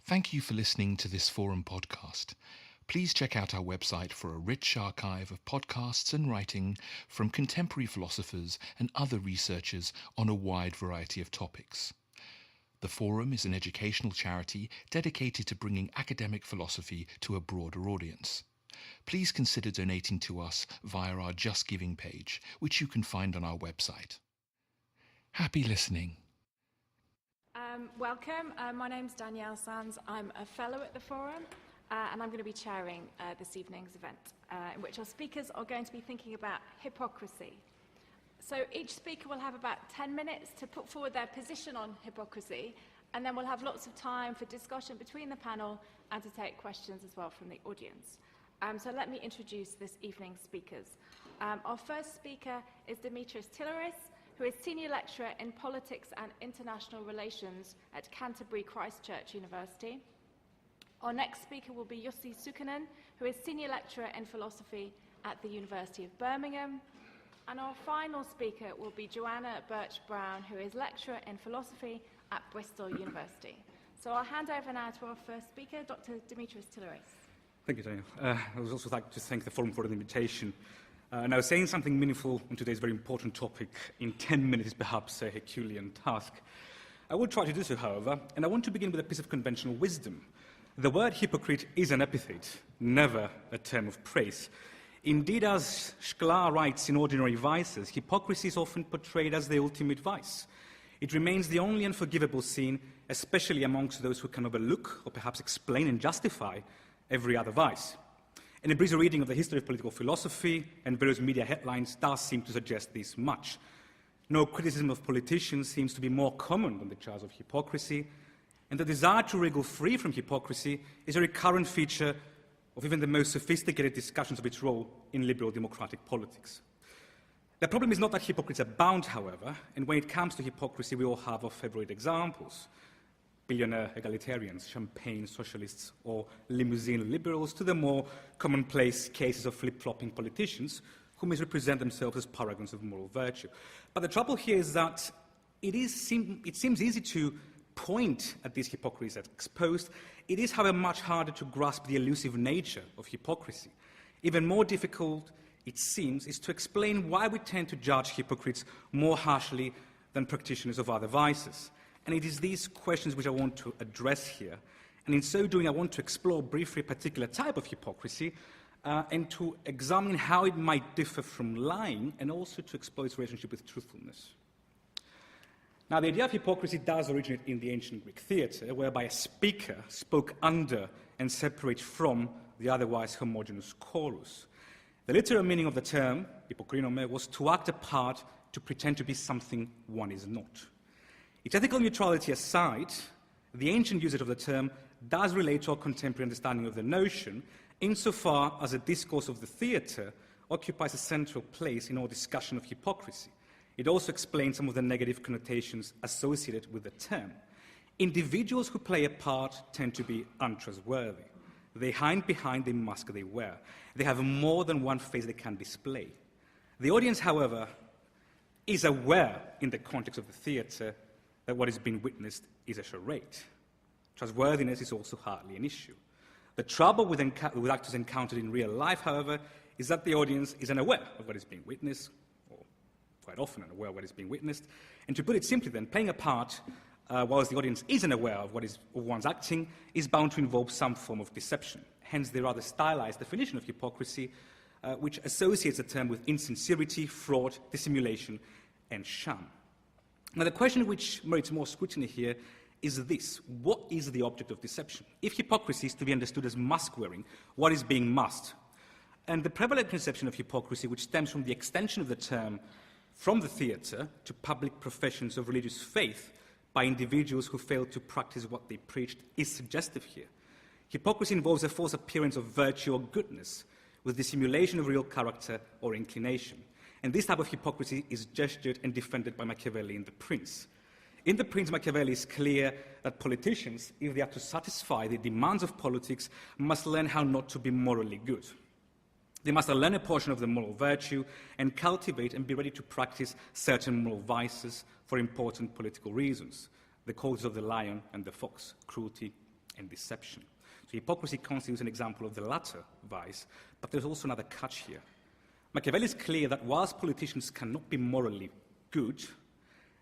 Thank you for listening to this Forum podcast. Please check out our website for a rich archive of podcasts and writing from contemporary philosophers and other researchers on a wide variety of topics. The Forum is an educational charity dedicated to bringing academic philosophy to a broader audience. Please consider donating to us via our Just Giving page, which you can find on our website. Happy listening. Welcome. My name's Danielle Sands. I'm a fellow at the Forum, and I'm going to be chairing this evening's event, in which our speakers are going to be thinking about hypocrisy. So each speaker will have about 10 minutes to put forward their position on hypocrisy, and then we'll have lots of time for discussion between the panel and to take questions as well from the audience. So let me introduce this evening's speakers. Our first speaker is Demetris Tillyris, who is Senior Lecturer in Politics and International Relations at Canterbury Christchurch University. Our next speaker will be Jussi Suikkanen, who is Senior Lecturer in Philosophy at the University of Birmingham. And our final speaker will be Joanna Burch-Brown, who is Lecturer in Philosophy at Bristol University. So I'll hand over now to our first speaker, Dr. Demetris Tillyris. Thank you, Daniel. I would also like to thank the Forum for the invitation. Now, saying something meaningful on today's very important topic in 10 minutes is perhaps a Herculean task. I will try to do so, however, and I want to begin with a piece of conventional wisdom. The word hypocrite is an epithet, never a term of praise. Indeed, as Sklar writes in Ordinary Vices, hypocrisy is often portrayed as the ultimate vice. It remains the only unforgivable sin, especially amongst those who can overlook or perhaps explain and justify every other vice. And a breezy reading of the history of political philosophy and various media headlines does seem to suggest this much. No criticism of politicians seems to be more common than the charge of hypocrisy, and the desire to wriggle free from hypocrisy is a recurrent feature of even the most sophisticated discussions of its role in liberal democratic politics. The problem is not that hypocrites abound, however, and when it comes to hypocrisy, we all have our favorite examples. Billionaire egalitarians, champagne socialists, or limousine liberals, to the more commonplace cases of flip-flopping politicians who misrepresent themselves as paragons of moral virtue. But the trouble here is that it seems easy to point at these hypocrisies as exposed. It is, however, much harder to grasp the elusive nature of hypocrisy. Even more difficult, it seems, is to explain why we tend to judge hypocrites more harshly than practitioners of other vices. And it is these questions which I want to address here. And in so doing, I want to explore briefly a particular type of hypocrisy and to examine how it might differ from lying and also to explore its relationship with truthfulness. Now, the idea of hypocrisy does originate in the ancient Greek theatre, whereby a speaker spoke under and separate from the otherwise homogeneous chorus. The literal meaning of the term, hypokrinome, was to act a part, to pretend to be something one is not. Its ethical neutrality aside, the ancient usage of the term does relate to our contemporary understanding of the notion, insofar as the discourse of the theatre occupies a central place in our discussion of hypocrisy. It also explains some of the negative connotations associated with the term. Individuals who play a part tend to be untrustworthy. They hide behind the mask they wear. They have more than one face they can display. The audience, however, is aware in the context of the theatre that what is being witnessed is a charade. Trustworthiness is also hardly an issue. The trouble with actors encountered in real life, however, is that the audience is unaware of what is being witnessed, or quite often unaware of what is being witnessed. And to put it simply then, playing a part whilst the audience isn't aware of one's acting is bound to involve some form of deception. Hence the rather stylized definition of hypocrisy, which associates the term with insincerity, fraud, dissimulation, and sham. Now, the question which merits more scrutiny here is this: what is the object of deception? If hypocrisy is to be understood as mask-wearing, what is being masked? And the prevalent conception of hypocrisy, which stems from the extension of the term from the theatre to public professions of religious faith by individuals who fail to practice what they preached, is suggestive here. Hypocrisy involves a false appearance of virtue or goodness, with dissimulation of real character or inclination. And this type of hypocrisy is gestured and defended by Machiavelli in The Prince. In The Prince, Machiavelli is clear that politicians, if they are to satisfy the demands of politics, must learn how not to be morally good. They must learn a portion of the moral virtue and cultivate and be ready to practice certain moral vices for important political reasons, the causes of the lion and the fox, cruelty and deception. So hypocrisy constitutes an example of the latter vice, but there's also another catch here. Machiavelli is clear that whilst politicians cannot be morally good,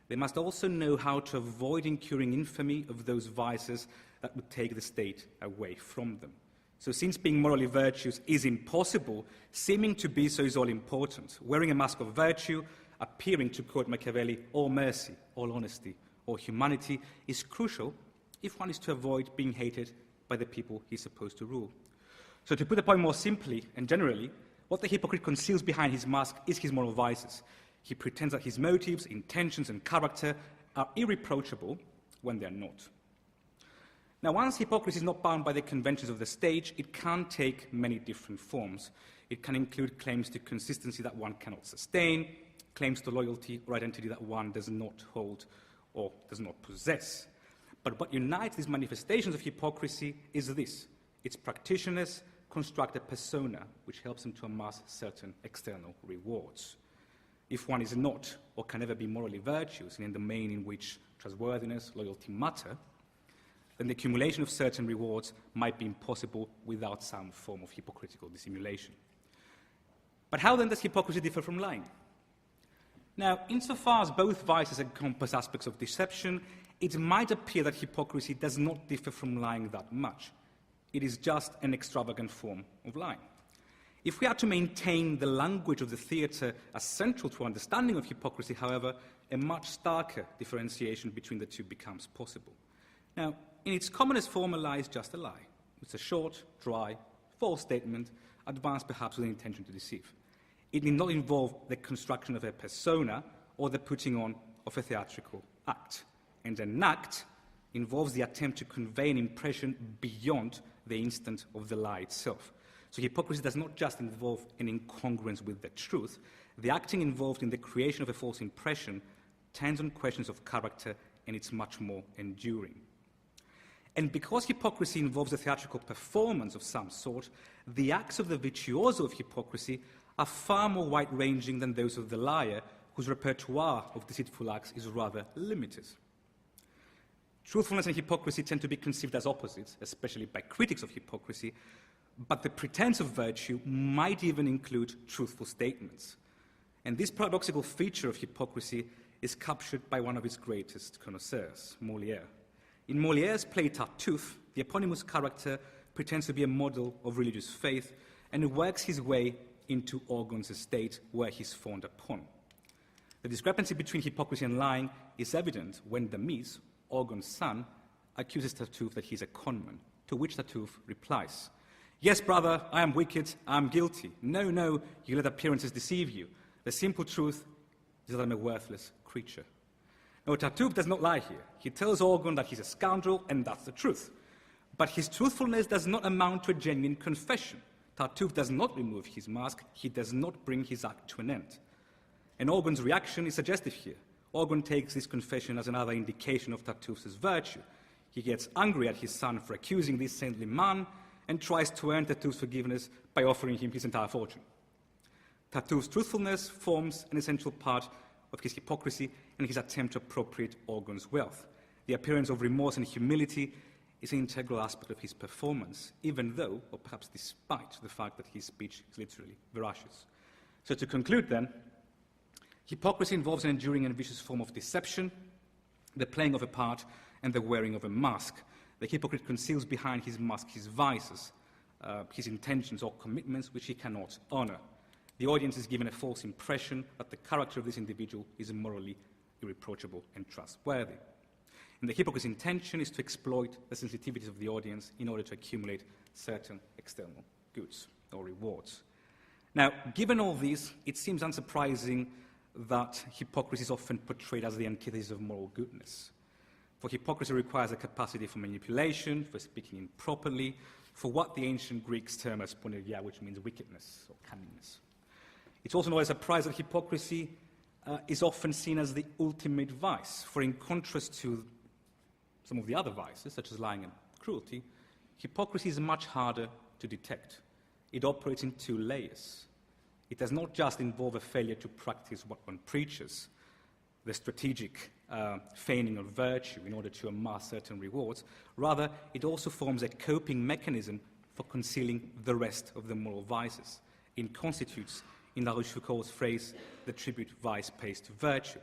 they must also know how to avoid incurring infamy of those vices that would take the state away from them. So since being morally virtuous is impossible, seeming to be so is all important. Wearing a mask of virtue, appearing, to quote Machiavelli, all mercy, all honesty, all humanity, is crucial if one is to avoid being hated by the people he's supposed to rule. So to put the point more simply and generally, what the hypocrite conceals behind his mask is his moral vices. He pretends that his motives, intentions, and character are irreproachable when they are not. Now, once hypocrisy is not bound by the conventions of the stage, it can take many different forms. It can include claims to consistency that one cannot sustain, claims to loyalty or identity that one does not hold or does not possess. But what unites these manifestations of hypocrisy is this: its practitioners construct a persona which helps them to amass certain external rewards. If one is not or can never be morally virtuous in the domain in which trustworthiness, loyalty matter, then the accumulation of certain rewards might be impossible without some form of hypocritical dissimulation. But how then does hypocrisy differ from lying? Now, insofar as both vices encompass aspects of deception, it might appear that hypocrisy does not differ from lying that much. It is just an extravagant form of lying. If we are to maintain the language of the theatre as central to our understanding of hypocrisy, however, a much starker differentiation between the two becomes possible. Now, in its commonest form, a lie is just a lie. It's a short, dry, false statement, advanced perhaps with the intention to deceive. It need not involve the construction of a persona or the putting on of a theatrical act. And an act involves the attempt to convey an impression beyond the instant of the lie itself. So hypocrisy does not just involve an incongruence with the truth. The acting involved in the creation of a false impression turns on questions of character, and it's much more enduring. And because hypocrisy involves a theatrical performance of some sort, the acts of the virtuoso of hypocrisy are far more wide-ranging than those of the liar, whose repertoire of deceitful acts is rather limited. Truthfulness and hypocrisy tend to be conceived as opposites, especially by critics of hypocrisy, but the pretense of virtue might even include truthful statements. And this paradoxical feature of hypocrisy is captured by one of its greatest connoisseurs, Molière. In Molière's play Tartuffe, the eponymous character pretends to be a model of religious faith and works his way into Orgon's estate, where he's fawned upon. The discrepancy between hypocrisy and lying is evident when Demetris, Orgon's son, accuses Tartuffe that he's a conman, to which Tartuffe replies, "Yes, brother, I am wicked, I am guilty. No, no, you let appearances deceive you. The simple truth is that I'm a worthless creature." No, Tartuffe does not lie here. He tells Orgon that he's a scoundrel, and that's the truth. But his truthfulness does not amount to a genuine confession. Tartuffe does not remove his mask. He does not bring his act to an end. And Orgon's reaction is suggestive here. Orgon takes this confession as another indication of Tartuffe's virtue. He gets angry at his son for accusing this saintly man and tries to earn Tartuffe's forgiveness by offering him his entire fortune. Tartuffe's truthfulness forms an essential part of his hypocrisy and his attempt to appropriate Orgon's wealth. The appearance of remorse and humility is an integral aspect of his performance, even though, or perhaps despite, the fact that his speech is literally veracious. So to conclude then, hypocrisy involves an enduring and vicious form of deception, the playing of a part and the wearing of a mask. The hypocrite conceals behind his mask his vices, his intentions or commitments which he cannot honour. The audience is given a false impression that the character of this individual is morally irreproachable and trustworthy. And the hypocrite's intention is to exploit the sensitivities of the audience in order to accumulate certain external goods or rewards. Now, given all this, it seems unsurprising that hypocrisy is often portrayed as the antithesis of moral goodness. For hypocrisy requires a capacity for manipulation, for speaking improperly, for what the ancient Greeks term as ponegia, which means wickedness or cunningness. It's also not a surprise that hypocrisy is often seen as the ultimate vice, for in contrast to some of the other vices, such as lying and cruelty, hypocrisy is much harder to detect. It operates in two layers. It does not just involve a failure to practice what one preaches, the strategic feigning of virtue in order to amass certain rewards. Rather, it also forms a coping mechanism for concealing the rest of the moral vices. It constitutes, in La Rochefoucauld's phrase, the tribute vice pays to virtue.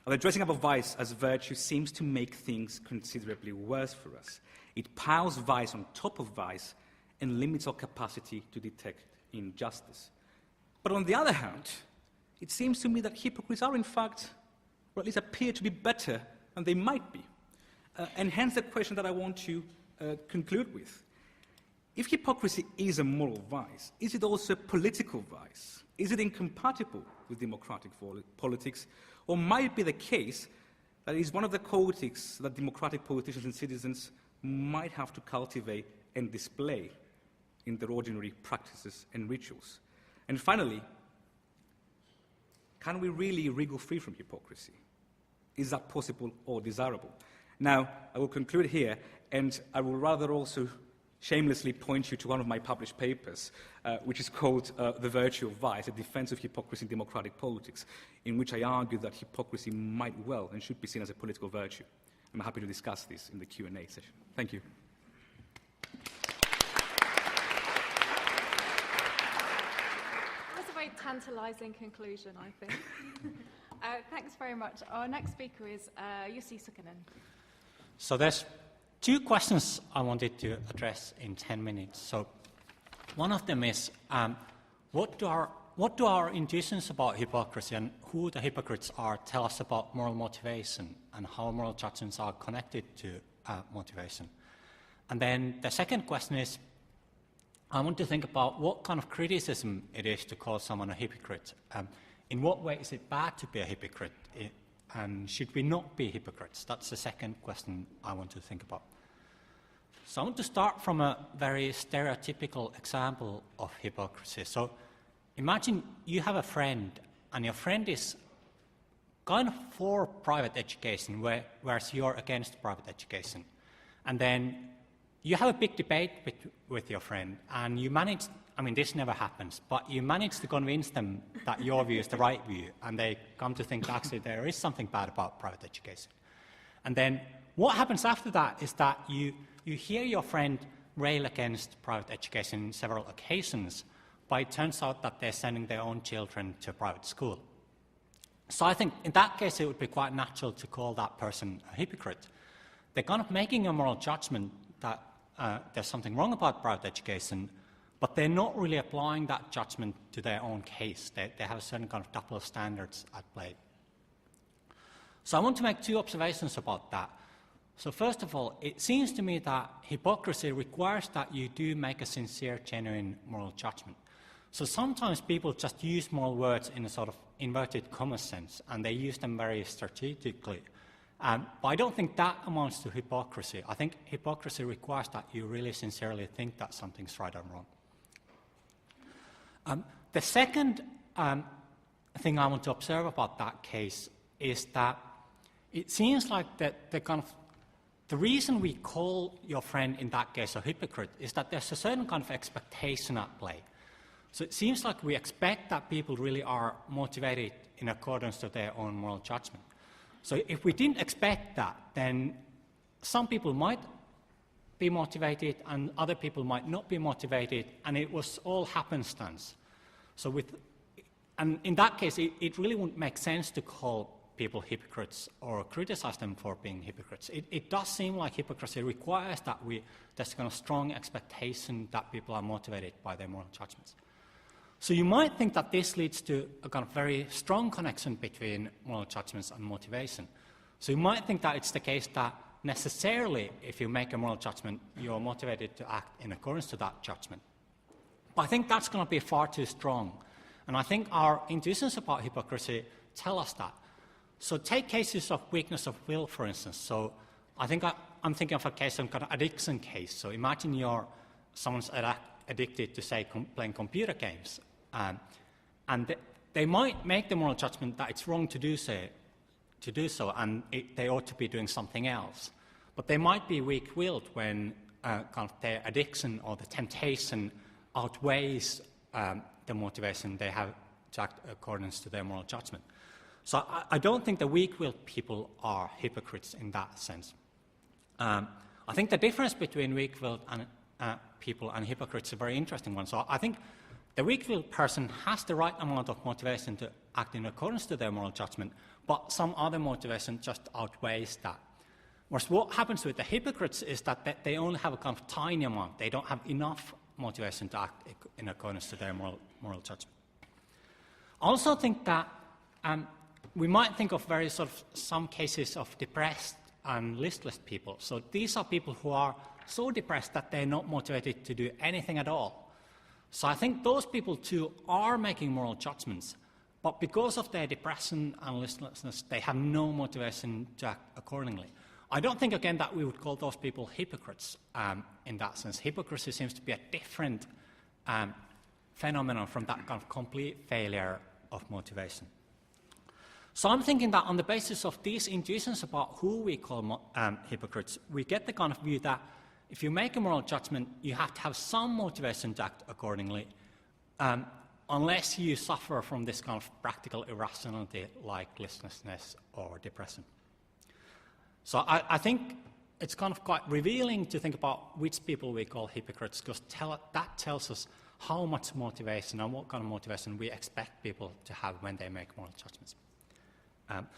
Now, the dressing up of vice as virtue seems to make things considerably worse for us. It piles vice on top of vice and limits our capacity to detect injustice. But on the other hand, it seems to me that hypocrites are in fact, or at least appear to be better than they might be. And hence the question that I want to conclude with. If hypocrisy is a moral vice, is it also a political vice? Is it incompatible with democratic politics? Or might it be the case that it is one of the qualities that democratic politicians and citizens might have to cultivate and display in their ordinary practices and rituals? And finally, can we really wriggle free from hypocrisy? Is that possible or desirable? Now, I will conclude here, and I will rather also shamelessly point you to one of my published papers, which is called The Virtue of Vice, A Defense of Hypocrisy in Democratic Politics, in which I argue that hypocrisy might well and should be seen as a political virtue. I'm happy to discuss this in the Q&A session. Thank you. That was a very tantalising conclusion, I think. Thanks very much. Our next speaker is Jussi Suikkanen. So there's two questions I wanted to address in 10 minutes. So one of them is, what do our intuitions about hypocrisy and who the hypocrites are tell us about moral motivation and how moral judgments are connected to motivation? And then the second question is, I want to think about what kind of criticism it is to call someone a hypocrite. In what way is it bad to be a hypocrite? And should we not be hypocrites? That's the second question I want to think about. So I want to start from a very stereotypical example of hypocrisy. So imagine you have a friend, and your friend is kind of for private education, whereas you're against private education. And then you have a big debate with your friend, and you manage, I mean, this never happens, but you manage to convince them that your view is the right view, and they come to think actually there is something bad about private education. And then what happens after that is that you hear your friend rail against private education on several occasions, but it turns out that they're sending their own children to a private school. So I think in that case it would be quite natural to call that person a hypocrite. They're kind of making a moral judgment that there's something wrong about private education, but they're not really applying that judgment to their own case. They have a certain kind of double standards at play. So I want to make two observations about that. So first of all, it seems to me that hypocrisy requires that you do make a sincere, genuine moral judgment. So sometimes people just use moral words in a sort of inverted comma sense, and they use them very strategically. But I don't think that amounts to hypocrisy. I think hypocrisy requires that you really sincerely think that something's right or wrong. The second thing I want to observe about that case is that it seems like that the reason we call your friend in that case a hypocrite is that there's a certain kind of expectation at play. So it seems like we expect that people really are motivated in accordance to their own moral judgment. So if we didn't expect that, then some people might be motivated and other people might not be motivated, and it was all happenstance. And in that case, it really wouldn't make sense to call people hypocrites or criticize them for being hypocrites. It does seem like hypocrisy requires that there's a kind of strong expectation that people are motivated by their moral judgments. So you might think that this leads to a kind of very strong connection between moral judgments and motivation. So you might think that it's the case that necessarily, if you make a moral judgment, you're motivated to act in accordance to that judgment. But I think that's going to be far too strong. And I think our intuitions about hypocrisy tell us that. So take cases of weakness of will, for instance. So I think I'm thinking of a case, some kind of addiction case. So imagine someone's addicted to, say, playing computer games. And they might make the moral judgment that it's wrong to do so, and they ought to be doing something else. But they might be weak-willed when kind of their addiction or the temptation outweighs the motivation they have to act according to their moral judgment. So I don't think the weak-willed people are hypocrites in that sense. I think the difference between weak-willed and people and hypocrites is a very interesting one. So I think the weak-willed person has the right amount of motivation to act in accordance to their moral judgment, but some other motivation just outweighs that. Whereas what happens with the hypocrites is that they only have a kind of tiny amount. They don't have enough motivation to act in accordance to their moral judgment. I also think that we might think of very sort of some cases of depressed and listless people. So these are people who are so depressed that they're not motivated to do anything at all. So I think those people too are making moral judgments, but because of their depression and listlessness, they have no motivation to act accordingly. I don't think, again, that we would call those people hypocrites in that sense. Hypocrisy seems to be a different phenomenon from that kind of complete failure of motivation. So I'm thinking that on the basis of these intuitions about who we call hypocrites, we get the kind of view that if you make a moral judgment, you have to have some motivation to act accordingly, unless you suffer from this kind of practical irrationality like listlessness or depression. So I think it's kind of quite revealing to think about which people we call hypocrites, because that tells us how much motivation and what kind of motivation we expect people to have when they make moral judgments.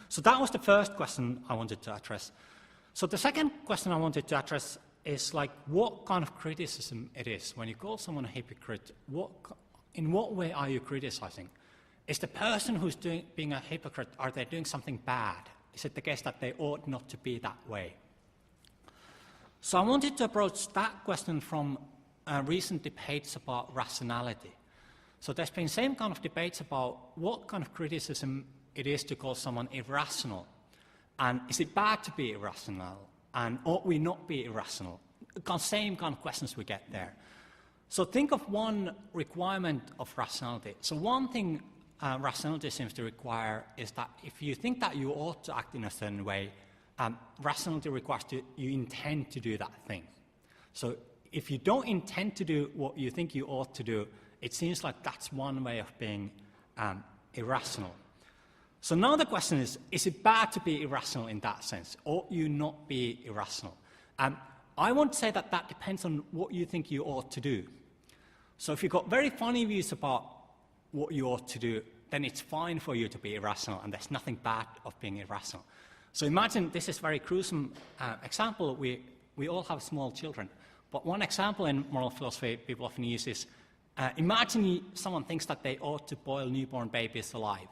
So that was the first question I wanted to address. So the second question I wanted to address is like what kind of criticism it is. When you call someone a hypocrite, in what way are you criticizing? Is the person who's being a hypocrite, are they doing something bad? Is it the case that they ought not to be that way? So I wanted to approach that question from recent debates about rationality. So there's been same kind of debates about what kind of criticism it is to call someone irrational. And is it bad to be irrational? And ought we not be irrational? Same kind of questions we get there. So think of one requirement of rationality. So one thing rationality seems to require is that if you think that you ought to act in a certain way, rationality requires you intend to do that thing. So if you don't intend to do what you think you ought to do, it seems like that's one way of being irrational. So now the question is it bad to be irrational in that sense? Ought you not be irrational? I won't say that that depends on what you think you ought to do. So if you've got very funny views about what you ought to do, then it's fine for you to be irrational, and there's nothing bad of being irrational. So imagine, this is a very gruesome example, we all have small children, but one example in moral philosophy people often use is, imagine someone thinks that they ought to boil newborn babies alive.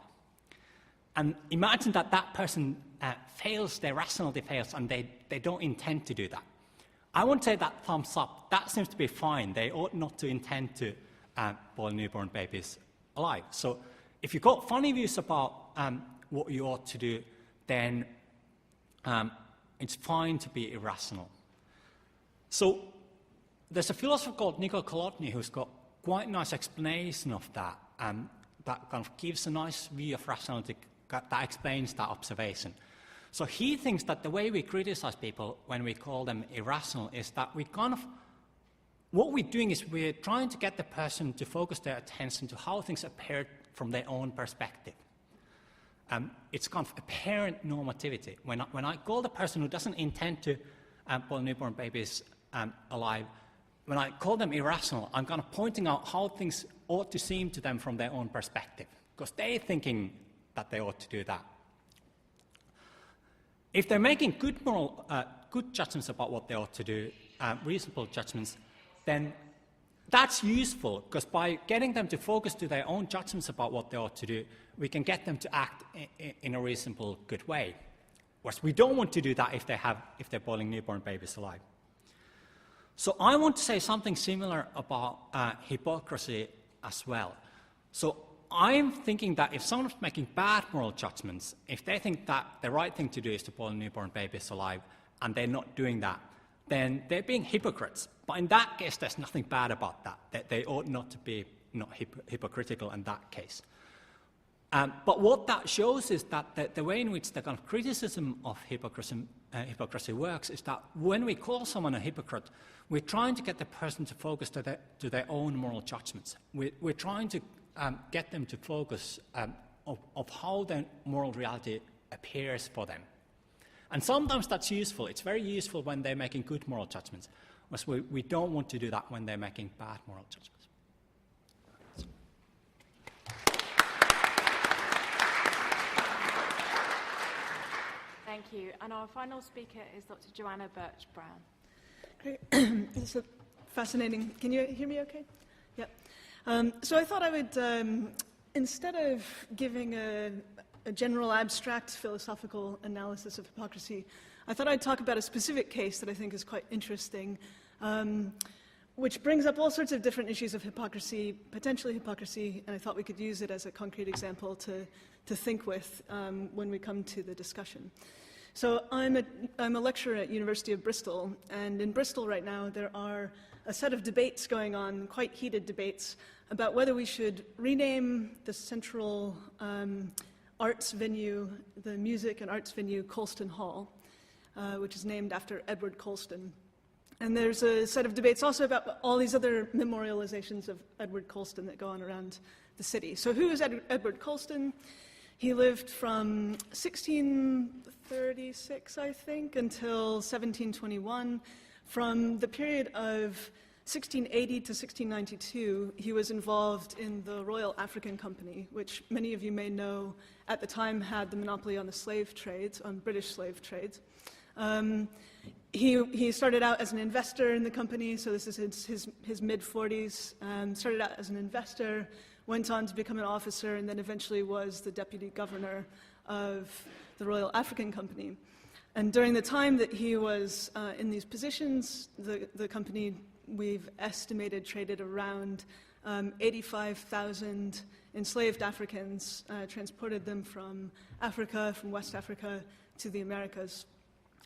And imagine that that person fails, their rationality fails, and they don't intend to do that. I won't say that thumbs up. That seems to be fine. They ought not to intend to boil newborn babies alive. So if you've got funny views about what you ought to do, then it's fine to be irrational. So there's a philosopher called Nico Kolodny who's got quite a nice explanation of that, that kind of gives a nice view of rationality that explains that observation. So he thinks that the way we criticize people when we call them irrational is that what we're doing is we're trying to get the person to focus their attention to how things appear from their own perspective. It's kind of apparent normativity. When I call the person who doesn't intend to boil newborn babies alive, when I call them irrational, I'm kind of pointing out how things ought to seem to them from their own perspective, because they're thinking that they ought to do that. If they're making good judgments about what they ought to do, reasonable judgments, then that's useful, because by getting them to focus to their own judgments about what they ought to do, we can get them to act in a reasonable, good way. Whereas we don't want to do that if they're boiling newborn babies alive. So I want to say something similar about hypocrisy as well. So I'm thinking that if someone's making bad moral judgments, if they think that the right thing to do is to boil newborn babies alive, and they're not doing that, then they're being hypocrites. But in that case, there's nothing bad about that they ought not to be hypocritical in that case. But what that shows is that the way in which the kind of criticism of hypocrisy works is that when we call someone a hypocrite, we're trying to get the person to focus to their own moral judgments. We're trying to get them to focus of how the moral reality appears for them. And sometimes that's useful. It's very useful when they're making good moral judgments. But we don't want to do that when they're making bad moral judgments. Thank you. And our final speaker is Dr. Joanna Burch-Brown. Great. This is fascinating. Can you hear me okay? Yeah. So I thought I would, instead of giving a general abstract philosophical analysis of hypocrisy, I thought I'd talk about a specific case that I think is quite interesting, which brings up all sorts of different issues of hypocrisy, potentially hypocrisy, and I thought we could use it as a concrete example to think with when we come to the discussion. So I'm a lecturer at University of Bristol, and in Bristol right now there are a set of debates going on, quite heated debates, about whether we should rename the central arts venue, the music and arts venue, Colston Hall, which is named after Edward Colston. And there's a set of debates also about all these other memorializations of Edward Colston that go on around the city. So who is Edward Colston? He lived from 1636, I think, until 1721. From the period of 1680 to 1692, he was involved in the Royal African Company, which many of you may know at the time had the monopoly on the slave trades, on British slave trades. He started out as an investor in the company, so this is his mid-40s, started out as an investor, went on to become an officer, and then eventually was the deputy governor of the Royal African Company. And during the time that he was in these positions, the company, we've estimated, traded around 85,000 enslaved Africans, transported them from Africa, from West Africa, to the Americas,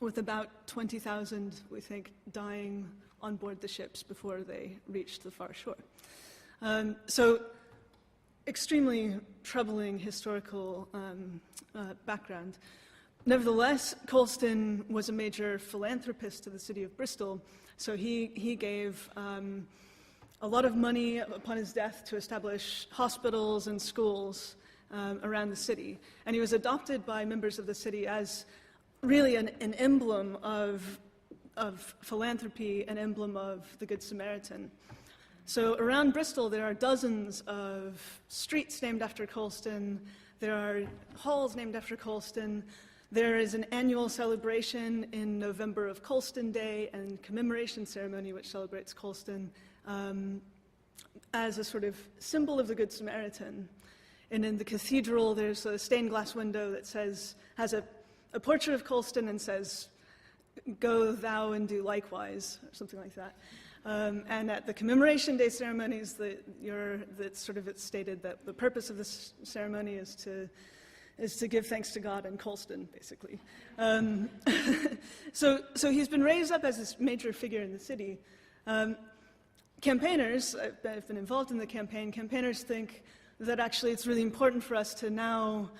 with about 20,000, we think, dying on board the ships before they reached the far shore. So extremely troubling historical background. Nevertheless, Colston was a major philanthropist to the city of Bristol, so he gave a lot of money upon his death to establish hospitals and schools around the city. And he was adopted by members of the city as really an emblem of philanthropy, an emblem of the Good Samaritan. So around Bristol, there are dozens of streets named after Colston. There are halls named after Colston. There is an annual celebration in November of Colston Day and commemoration ceremony which celebrates Colston as a sort of symbol of the Good Samaritan. And in the cathedral, there's a stained glass window that has a portrait of Colston and says, "Go thou and do likewise," or something like that. And at the commemoration day ceremonies, it's stated that the purpose of this ceremony is to give thanks to God and Colston, basically. So he's been raised up as this major figure in the city. Campaigners, I've been involved in the campaign, campaigners think that actually it's really important for us to now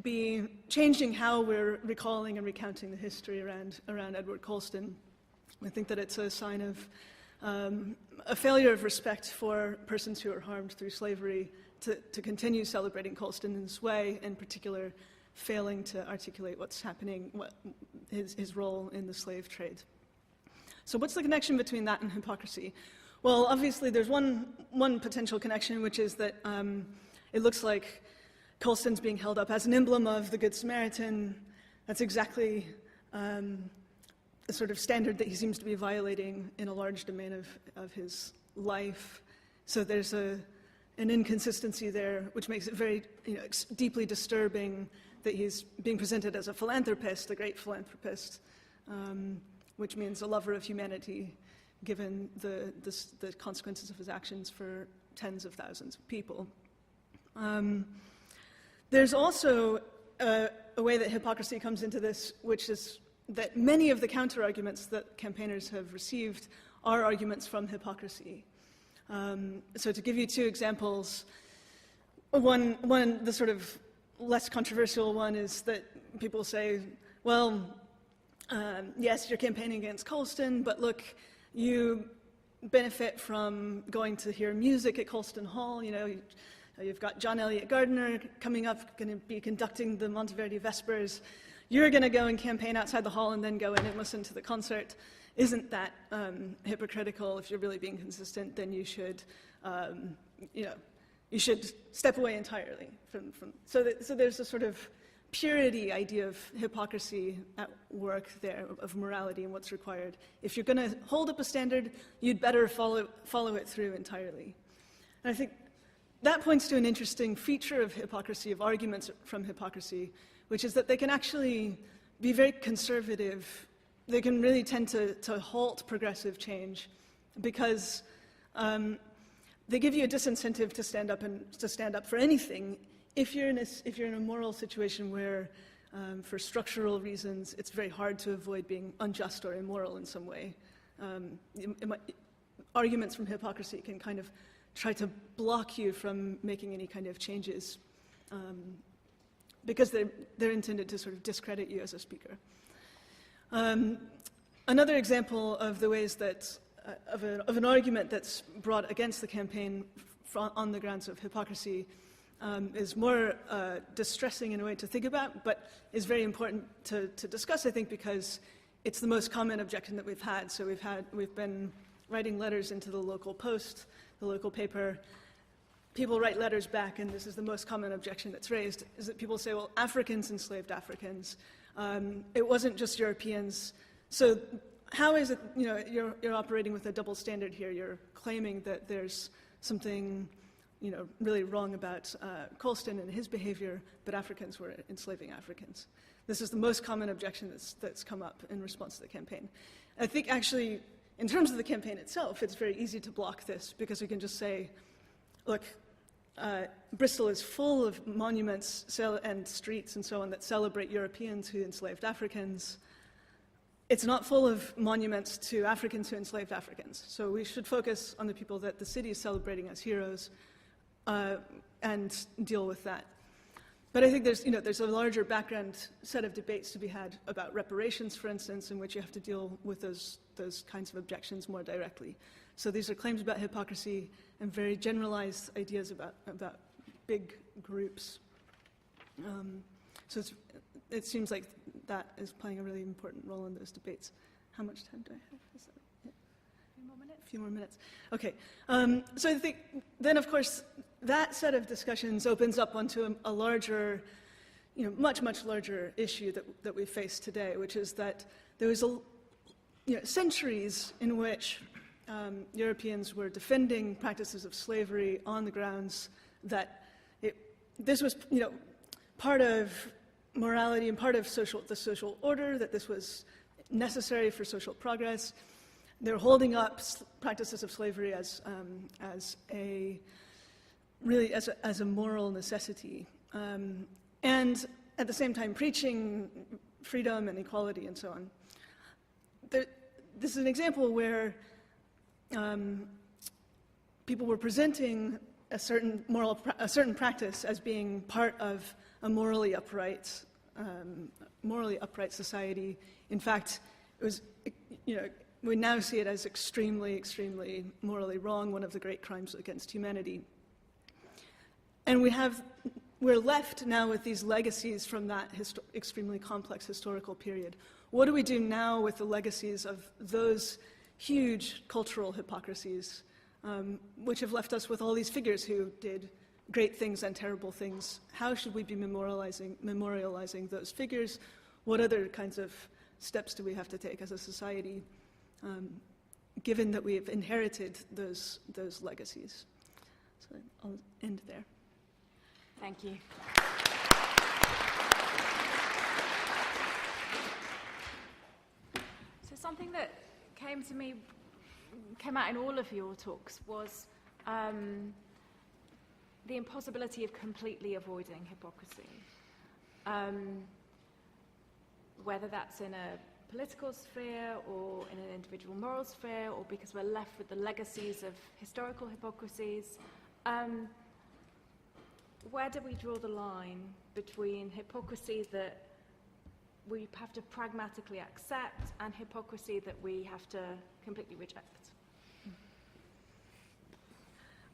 be changing how we're recalling and recounting the history around Edward Colston. I think that it's a sign of a failure of respect for persons who are harmed through slavery to continue celebrating Colston in this way, in particular failing to articulate what's happening, his role in the slave trade. So what's the connection between that and hypocrisy? Well, obviously there's one potential connection, which is that it looks like Colston's being held up as an emblem of the Good Samaritan. That's exactly the sort of standard that he seems to be violating in a large domain of his life. So there's an inconsistency there, which makes it very deeply disturbing that he's being presented as a philanthropist, a great philanthropist, which means a lover of humanity, given the consequences of his actions for tens of thousands of people. There's also a way that hypocrisy comes into this, which is that many of the counter-arguments that campaigners have received are arguments from hypocrisy. So to give you two examples, one, the sort of less controversial one is that people say, well, yes, you're campaigning against Colston, but look, you benefit from going to hear music at Colston Hall, You've got John Eliot Gardiner coming up, going to be conducting the Monteverdi Vespers. You're going to go and campaign outside the hall and then go in and listen to the concert. Isn't that hypocritical? If you're really being consistent, then you should, you should step away entirely from. So there's a sort of purity idea of hypocrisy at work there, of morality and what's required. If you're going to hold up a standard, you'd better follow it through entirely. And I think that points to an interesting feature of hypocrisy, of arguments from hypocrisy, which is that they can actually be very conservative. They can really tend to halt progressive change because they give you a disincentive to stand up for anything if you're in a moral situation where, for structural reasons, it's very hard to avoid being unjust or immoral in some way. Arguments from hypocrisy can kind of try to block you from making any kind of changes because they're intended to sort of discredit you as a speaker. Another example of the ways that of an argument that's brought against the campaign on the grounds of hypocrisy is more distressing in a way to think about, but is very important to discuss, I think, because it's the most common objection that we've had. So we've been writing letters into the local Post, the local paper. People write letters back, and this is the most common objection that's raised, is that people say, well, Africans enslaved Africans. It wasn't just Europeans. So how is it, you're operating with a double standard here? You're claiming that there's something, really wrong about Colston and his behavior, but Africans were enslaving Africans. This is the most common objection that's come up in response to the campaign. I think actually, in terms of the campaign itself, it's very easy to block this because we can just say, look, Bristol is full of monuments and streets and so on that celebrate Europeans who enslaved Africans. It's not full of monuments to Africans who enslaved Africans. So we should focus on the people that the city is celebrating as heroes and deal with that. But I think there's a larger background set of debates to be had about reparations, for instance, in which you have to deal with those kinds of objections more directly. So these are claims about hypocrisy and very generalized ideas about big groups. So it seems like that is playing a really important role in those debates. How much time do I have? Is that it? A few more minutes. Okay. So I think then, of course, that set of discussions opens up onto a larger, much, much larger issue that we face today, which is that there was centuries in which Europeans were defending practices of slavery on the grounds that this was, part of morality and part of the social order, that this was necessary for social progress. They're holding up practices of slavery as a moral necessity, and at the same time preaching freedom and equality and so on. This is an example where people were presenting a certain practice as being part of a morally upright society. In fact, it was, we now see it as extremely, extremely morally wrong, one of the great crimes against humanity. And we're left now with these legacies from that extremely complex historical period. What do we do now with the legacies of those huge cultural hypocrisies, which have left us with all these figures who did great things and terrible things? How should we be memorializing those figures? What other kinds of steps do we have to take as a society, given that we have inherited those legacies? So I'll end there. Thank you. So something that came out in all of your talks was the impossibility of completely avoiding hypocrisy. Whether that's in a political sphere or in an individual moral sphere, or because we're left with the legacies of historical hypocrisies. Where do we draw the line between hypocrisy that we have to pragmatically accept and hypocrisy that we have to completely reject?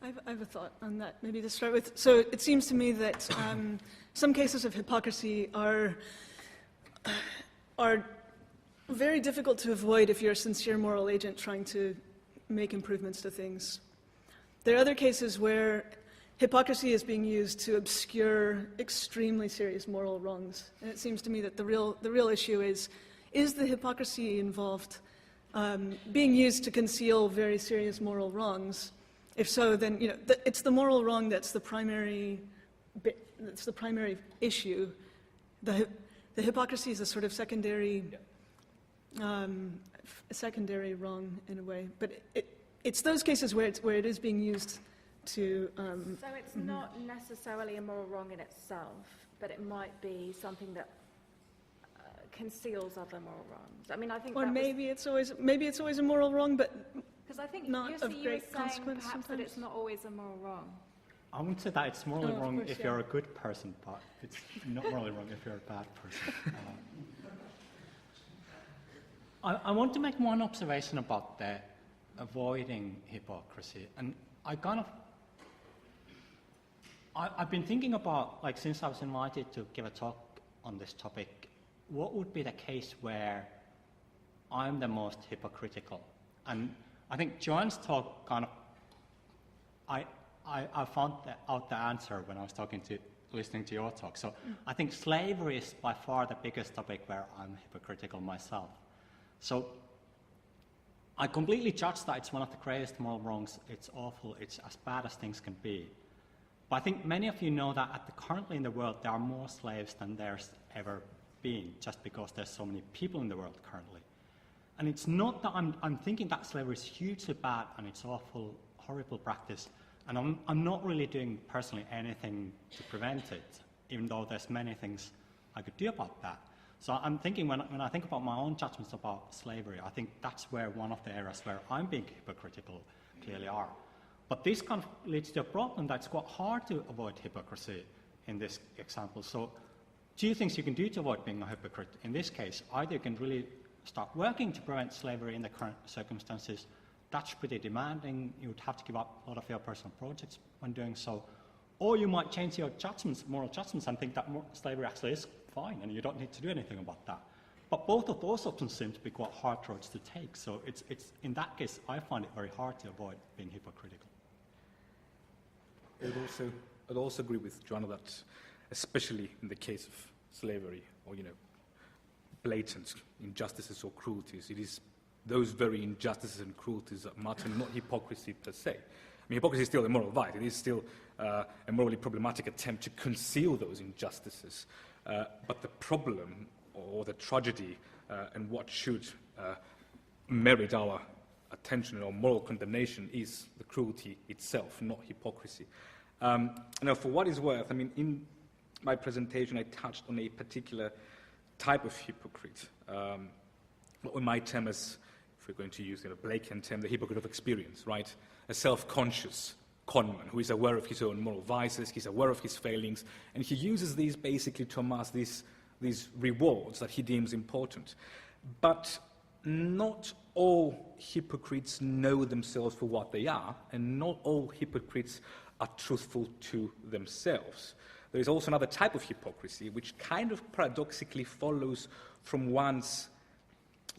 I have a thought on that, maybe to start with. So it seems to me that some cases of hypocrisy are very difficult to avoid if you're a sincere moral agent trying to make improvements to things. There are other cases where hypocrisy is being used to obscure extremely serious moral wrongs. And it seems to me that the real issue is the hypocrisy involved being used to conceal very serious moral wrongs? If so, then it's the moral wrong that's the primary issue. The hypocrisy is a sort of secondary wrong in a way. But it's those cases where it is being used to. So it's not necessarily a moral wrong in itself, but it might be something that conceals other moral wrongs. I mean, I think. Or maybe it's always a moral wrong, but. Because I think not Jussi, of you were great saying consequence perhaps sometimes. that it's not always a moral wrong. I wouldn't say that it's morally wrong course, if you're a good person, but it's not morally wrong if you're a bad person. I want to make one observation about the avoiding hypocrisy, and I've been thinking about, like, since I was invited to give a talk on this topic, what would be the case where I'm the most hypocritical? And I think Joanne's talk I found out the answer when I was listening to your talk. So I think slavery is by far the biggest topic where I'm hypocritical myself. So I completely judge that it's one of the greatest moral wrongs. It's awful. It's as bad as things can be. But I think many of you know that currently in the world there are more slaves than there's ever been, just because there's so many people in the world currently. And it's not that I'm thinking that slavery is hugely bad and it's awful, horrible practice, and I'm not really doing personally anything to prevent it, even though there's many things I could do about that. So I'm thinking, when I think about my own judgments about slavery, I think that's where one of the areas where I'm being hypocritical clearly are. But this kind of leads to a problem that's quite hard to avoid hypocrisy in this example. So 2 things you can do to avoid being a hypocrite in this case. Either you can really start working to prevent slavery in the current circumstances. That's pretty demanding. You would have to give up a lot of your personal projects when doing so. Or you might change your judgments, moral judgments, and think that slavery actually is fine and you don't need to do anything about that. But both of those options seem to be quite hard roads to take. So it's in that case, I find it very hard to avoid being hypocritical. I'd also agree with Joanna that, especially in the case of slavery or, blatant injustices or cruelties, it is those very injustices and cruelties that matter, not hypocrisy per se. I mean, hypocrisy is still a moral vice. It is still a morally problematic attempt to conceal those injustices. But the problem or the tragedy and what should merit our attention or moral condemnation is the cruelty itself, not hypocrisy. Now, for what is worth, I mean, in my presentation I touched on a particular type of hypocrite, what we might term as, if we're going to use a Blakean term, the hypocrite of experience, right? A self-conscious conman who is aware of his own moral vices, he's aware of his failings, and he uses these basically to amass these rewards that he deems important. But not all hypocrites know themselves for what they are, and not all hypocrites are truthful to themselves. There is also another type of hypocrisy which kind of paradoxically follows from one's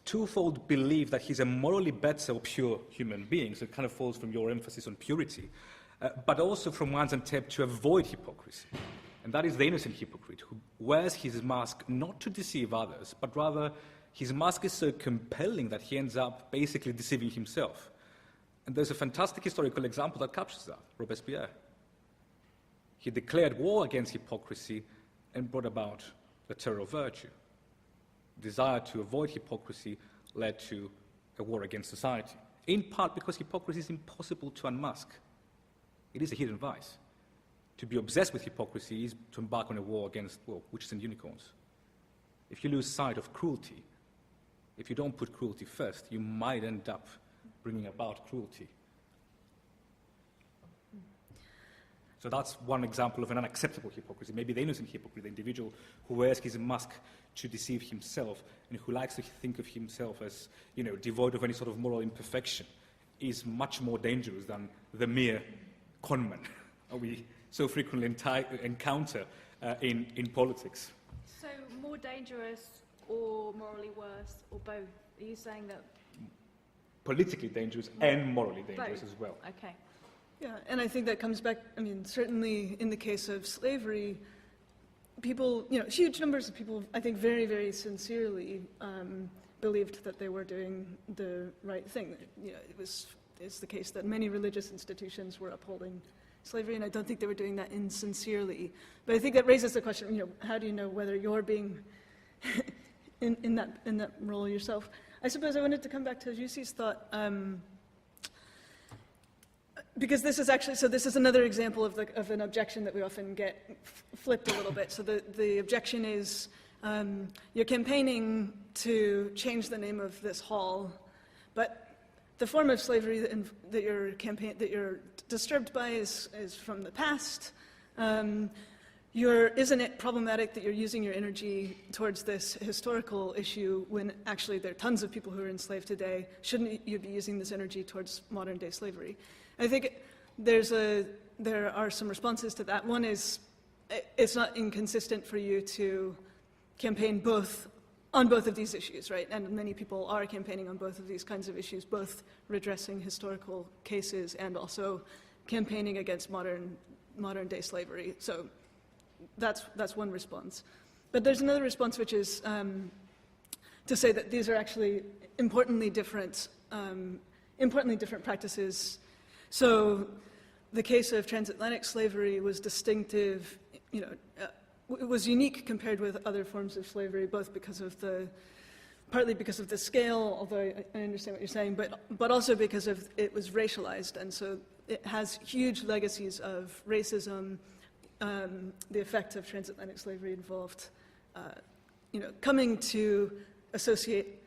twofold belief that he's a morally better or pure human being, so it kind of falls from your emphasis on purity, but also from one's attempt to avoid hypocrisy. And that is the innocent hypocrite who wears his mask not to deceive others, but rather his mask is so compelling that he ends up basically deceiving himself. And there's a fantastic historical example that captures that, Robespierre. He declared war against hypocrisy and brought about the terror of virtue. Desire to avoid hypocrisy led to a war against society, in part because hypocrisy is impossible to unmask. It is a hidden vice. To be obsessed with hypocrisy is to embark on a war against, well, witches and unicorns. If you lose sight of cruelty, if you don't put cruelty first, you might end up bringing about cruelty. So that's one example of an unacceptable hypocrisy. Maybe the innocent hypocrite, the individual who wears his mask to deceive himself and who likes to think of himself as, devoid of any sort of moral imperfection, is much more dangerous than the mere conmen we so frequently encounter in politics. So more dangerous or morally worse or both? Are you saying that? Politically dangerous and morally dangerous Both. as well. Okay. Yeah, and I think that comes back, I mean, certainly in the case of slavery, people, huge numbers of people, I think very, very sincerely believed that they were doing the right thing. It's the case that many religious institutions were upholding slavery, and I don't think they were doing that insincerely. But I think that raises the question, how do you know whether you're being in that role yourself? I suppose I wanted to come back to Jussi's thought, because this is another example of an objection that we often get flipped a little bit. So the objection is you're campaigning to change the name of this hall, but the form of slavery that you're disturbed by is from the past. Isn't it problematic that you're using your energy towards this historical issue when actually there are tons of people who are enslaved today? Shouldn't you be using this energy towards modern-day slavery? I think there are some responses to that. One is it's not inconsistent for you to campaign on both of these issues, right? And many people are campaigning on both of these kinds of issues, both redressing historical cases and also campaigning against modern-day slavery. So that's one response. But there's another response, which is to say that these are actually importantly different practices. So the case of transatlantic slavery was distinctive, it was unique compared with other forms of slavery, both partly because of the scale, although I understand what you're saying, but also because it was racialized, and so it has huge legacies of racism. The effect of transatlantic slavery involved, coming to associate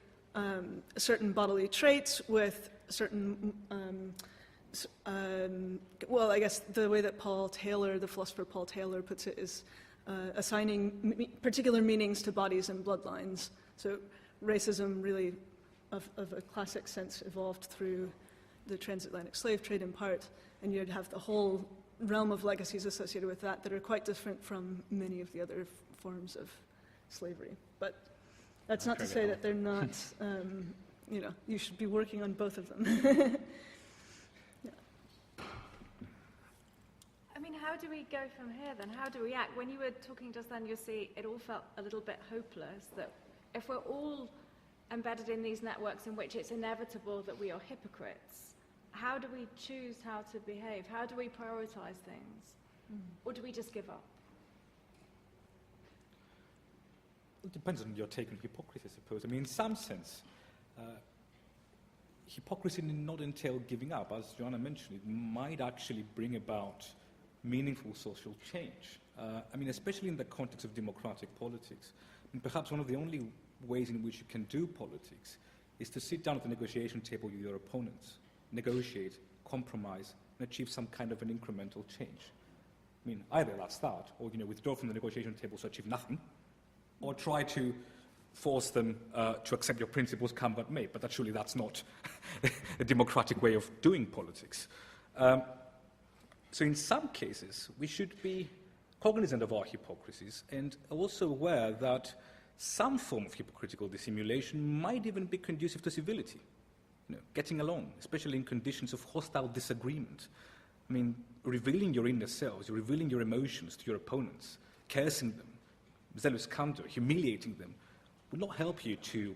certain bodily traits with certain, I guess the way that the philosopher Paul Taylor puts it is assigning particular meanings to bodies and bloodlines. So racism really, of a classic sense, evolved through the transatlantic slave trade in part, and you'd have the whole realm of legacies associated with that are quite different from many of the other forms of slavery. But that's not to say that they're not, you should be working on both of them. Yeah. I mean, how do we go from here then? How do we act? When you were talking just then, Jussi, it all felt a little bit hopeless, that if we're all embedded in these networks in which it's inevitable that we are hypocrites, how do we choose how to behave? How do we prioritize things? Or do we just give up? It depends on your take on hypocrisy, I suppose. I mean, in some sense, hypocrisy need not entail giving up. As Joanna mentioned, it might actually bring about meaningful social change. Especially in the context of democratic politics. Perhaps one of the only ways in which you can do politics is to sit down at the negotiation table with your opponents, negotiate, compromise, and achieve some kind of an incremental change. Either that's that, or withdraw from the negotiation table to achieve nothing, or try to force them to accept your principles, come what may. But surely that's not a democratic way of doing politics. So in some cases, we should be cognizant of our hypocrisies and also aware that some form of hypocritical dissimulation might even be conducive to civility. Getting along, especially in conditions of hostile disagreement. Revealing your inner selves, revealing your emotions to your opponents, cursing them, zealous candor, humiliating them, will not help you to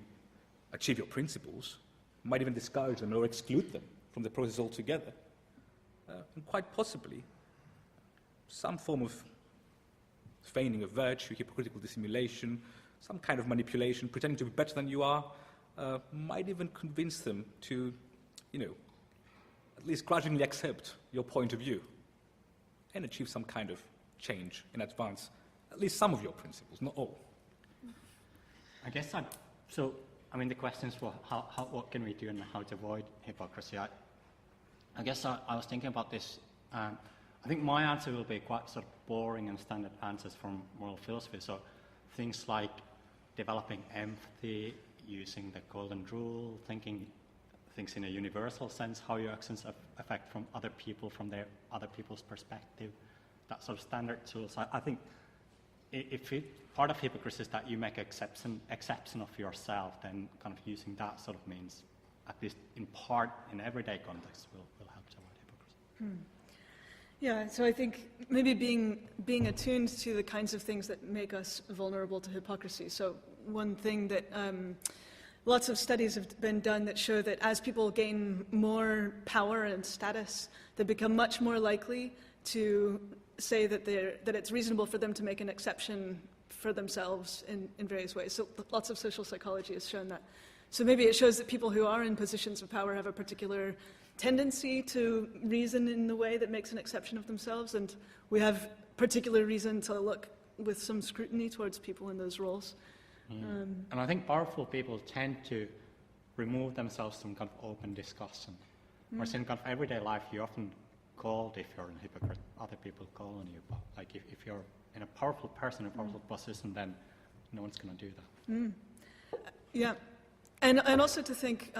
achieve your principles, might even discourage them or exclude them from the process altogether. And quite possibly, some form of feigning of virtue, hypocritical dissimulation, some kind of manipulation, pretending to be better than you are, might even convince them to, at least grudgingly accept your point of view and achieve some kind of change in advance, at least some of your principles, not all. I guess the questions were what can we do and how to avoid hypocrisy. I guess I was thinking about this. I think my answer will be quite sort of boring and standard answers from moral philosophy. So things like developing empathy, using the golden rule, thinking things in a universal sense, how your actions affect from other people, from their other people's perspective, that sort of standard tools. I think part of hypocrisy is that you make exception of yourself, then kind of using that sort of means, at least in part, in everyday context, will help to avoid hypocrisy. Yeah, so I think maybe being attuned to the kinds of things that make us vulnerable to hypocrisy. So one thing that lots of studies have been done that show that as people gain more power and status, they become much more likely to say that it's reasonable for them to make an exception for themselves in various ways. So lots of social psychology has shown that. So maybe it shows that people who are in positions of power have a particular tendency to reason in the way that makes an exception of themselves, and we have particular reason to look with some scrutiny towards people in those roles. And I think powerful people tend to remove themselves from kind of open discussion. Whereas in kind of everyday life, you're often called, if you're a hypocrite, other people call on you. But like if you're in a powerful person, a powerful position, then no one's going to do that. Yeah, and also to think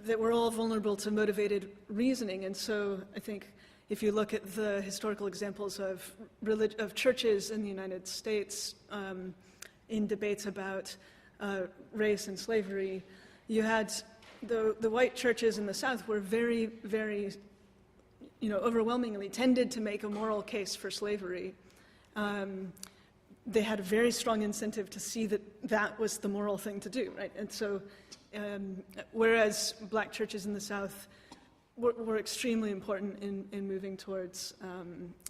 that we're all vulnerable to motivated reasoning, and so I think if you look at the historical examples of churches in the United States in debates about race and slavery, you had the white churches in the South were very, very, overwhelmingly tended to make a moral case for slavery. They had a very strong incentive to see that was the moral thing to do, right? And so, whereas black churches in the South were extremely important in moving towards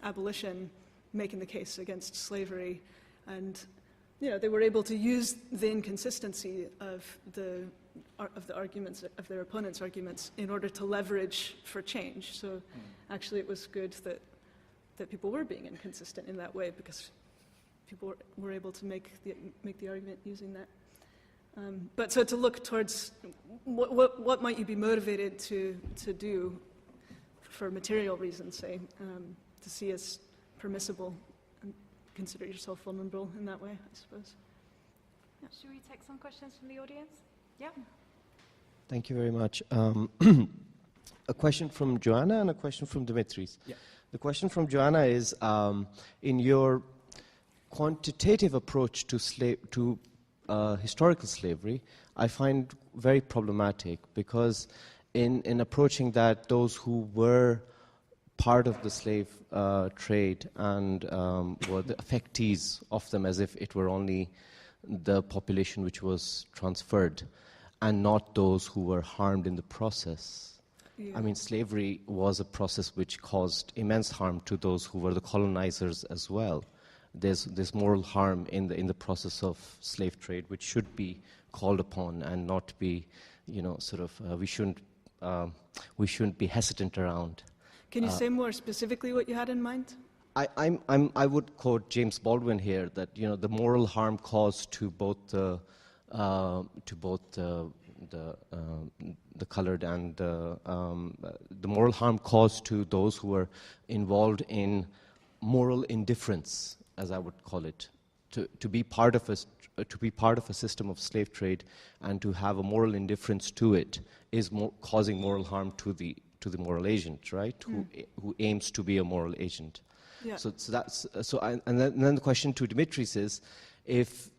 abolition, making the case against slavery, and they were able to use the inconsistency of the arguments of their opponents' arguments in order to leverage for change. So, actually, it was good that people were being inconsistent in that way, because people were able to make the argument using that. But so to look towards what might you be motivated to do for material reasons, say, to see as permissible, and consider yourself vulnerable in that way, I suppose. Yeah. Should we take some questions from the audience? Yeah. Thank you very much. A question from Joanna and a question from Demetris. Yeah. The question from Joanna is, in your quantitative approach to historical slavery, I find very problematic, because in approaching that, those who were part of the slave trade and were the affectees of them, as if it were only the population which was transferred, and not those who were harmed in the process. Yeah. I mean, slavery was a process which caused immense harm to those who were the colonizers as well. There's moral harm in the process of slave trade, which should be called upon and not be, we shouldn't be hesitant around. Can you say more specifically what you had in mind? I would quote James Baldwin here, that the moral harm caused to both the colored and the moral harm caused to those who were involved in moral indifference, as I would call it, to be part of a system of slave trade and to have a moral indifference to it is causing moral harm to the moral agent, right? Who aims to be a moral agent. Yeah. And then the question to Demetris is, if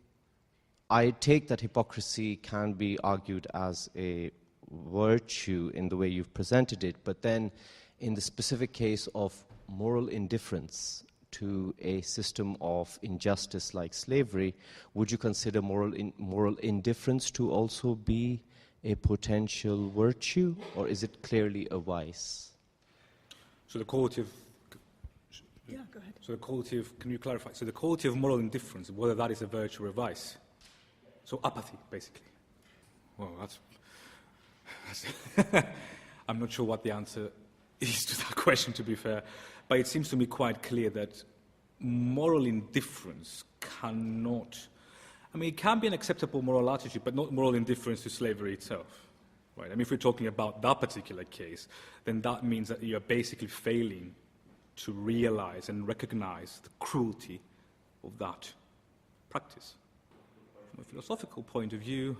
I take that hypocrisy can be argued as a virtue in the way you've presented it, but then in the specific case of moral indifference to a system of injustice like slavery, would you consider moral indifference to also be a potential virtue, or is it clearly a vice? So the quality of... Yeah, go ahead. So the quality of... Can you clarify? So the quality of moral indifference, whether that is a virtue or a vice. So apathy, basically. Well, that's I'm not sure what the answer is to that question, to be fair. But it seems to me quite clear that moral indifference cannot... I mean, it can be an acceptable moral attitude, but not moral indifference to slavery itself. Right? I mean, if we're talking about that particular case, then that means that you're basically failing to realize and recognize the cruelty of that practice. From a philosophical point of view,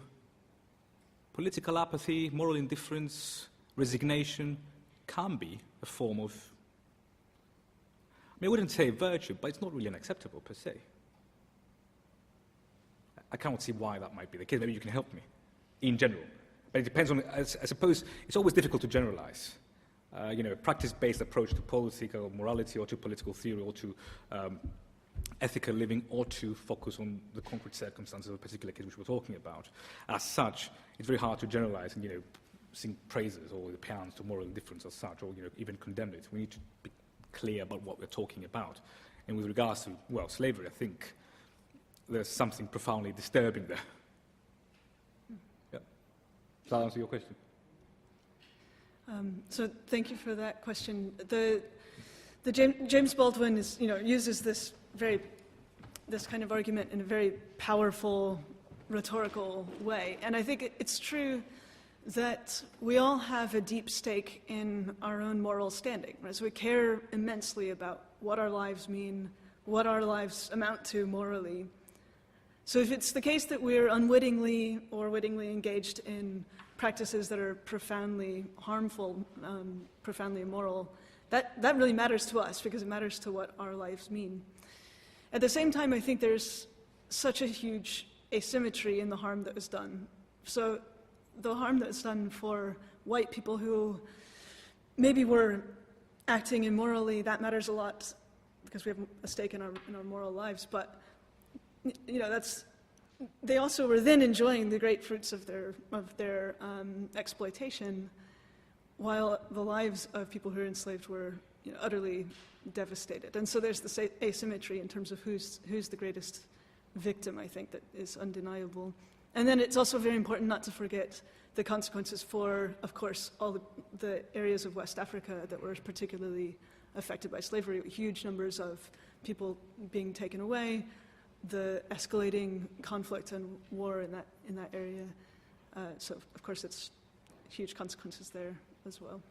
political apathy, moral indifference, resignation can be a form of, I wouldn't say virtue, but it's not really unacceptable per se. I cannot see why that might be the case. Maybe you can help me, in general. But it depends on, I suppose, it's always difficult to generalize. A practice-based approach to political morality or to political theory or to ethical living or to focus on the concrete circumstances of a particular case which we're talking about. As such, it's very hard to generalize and, sing praises or the pians to moral indifference as such, or, even condemn it. We need to be clear about what we're talking about. And with regards to, slavery, I think there's something profoundly disturbing there. Yeah. Does that answer your question? So thank you for that question. The James Baldwin uses this kind of argument in a very powerful rhetorical way, and I think it's true that we all have a deep stake in our own moral standing. Right? So we care immensely about what our lives mean, what our lives amount to morally. So if it's the case that we're unwittingly or wittingly engaged in practices that are profoundly harmful, profoundly immoral, that really matters to us because it matters to what our lives mean. At the same time, I think there's such a huge asymmetry in the harm that was done. So the harm that was done for white people who maybe were acting immorally, that matters a lot because we have a stake in our moral lives. But they also were then enjoying the great fruits of their exploitation, while the lives of people who were enslaved were utterly devastated. And so there's this asymmetry in terms of who's the greatest victim, I think, that is undeniable. And then it's also very important not to forget the consequences for, of course, all the areas of West Africa that were particularly affected by slavery, huge numbers of people being taken away, the escalating conflict and war in that area. So, of course, it's huge consequences there as well.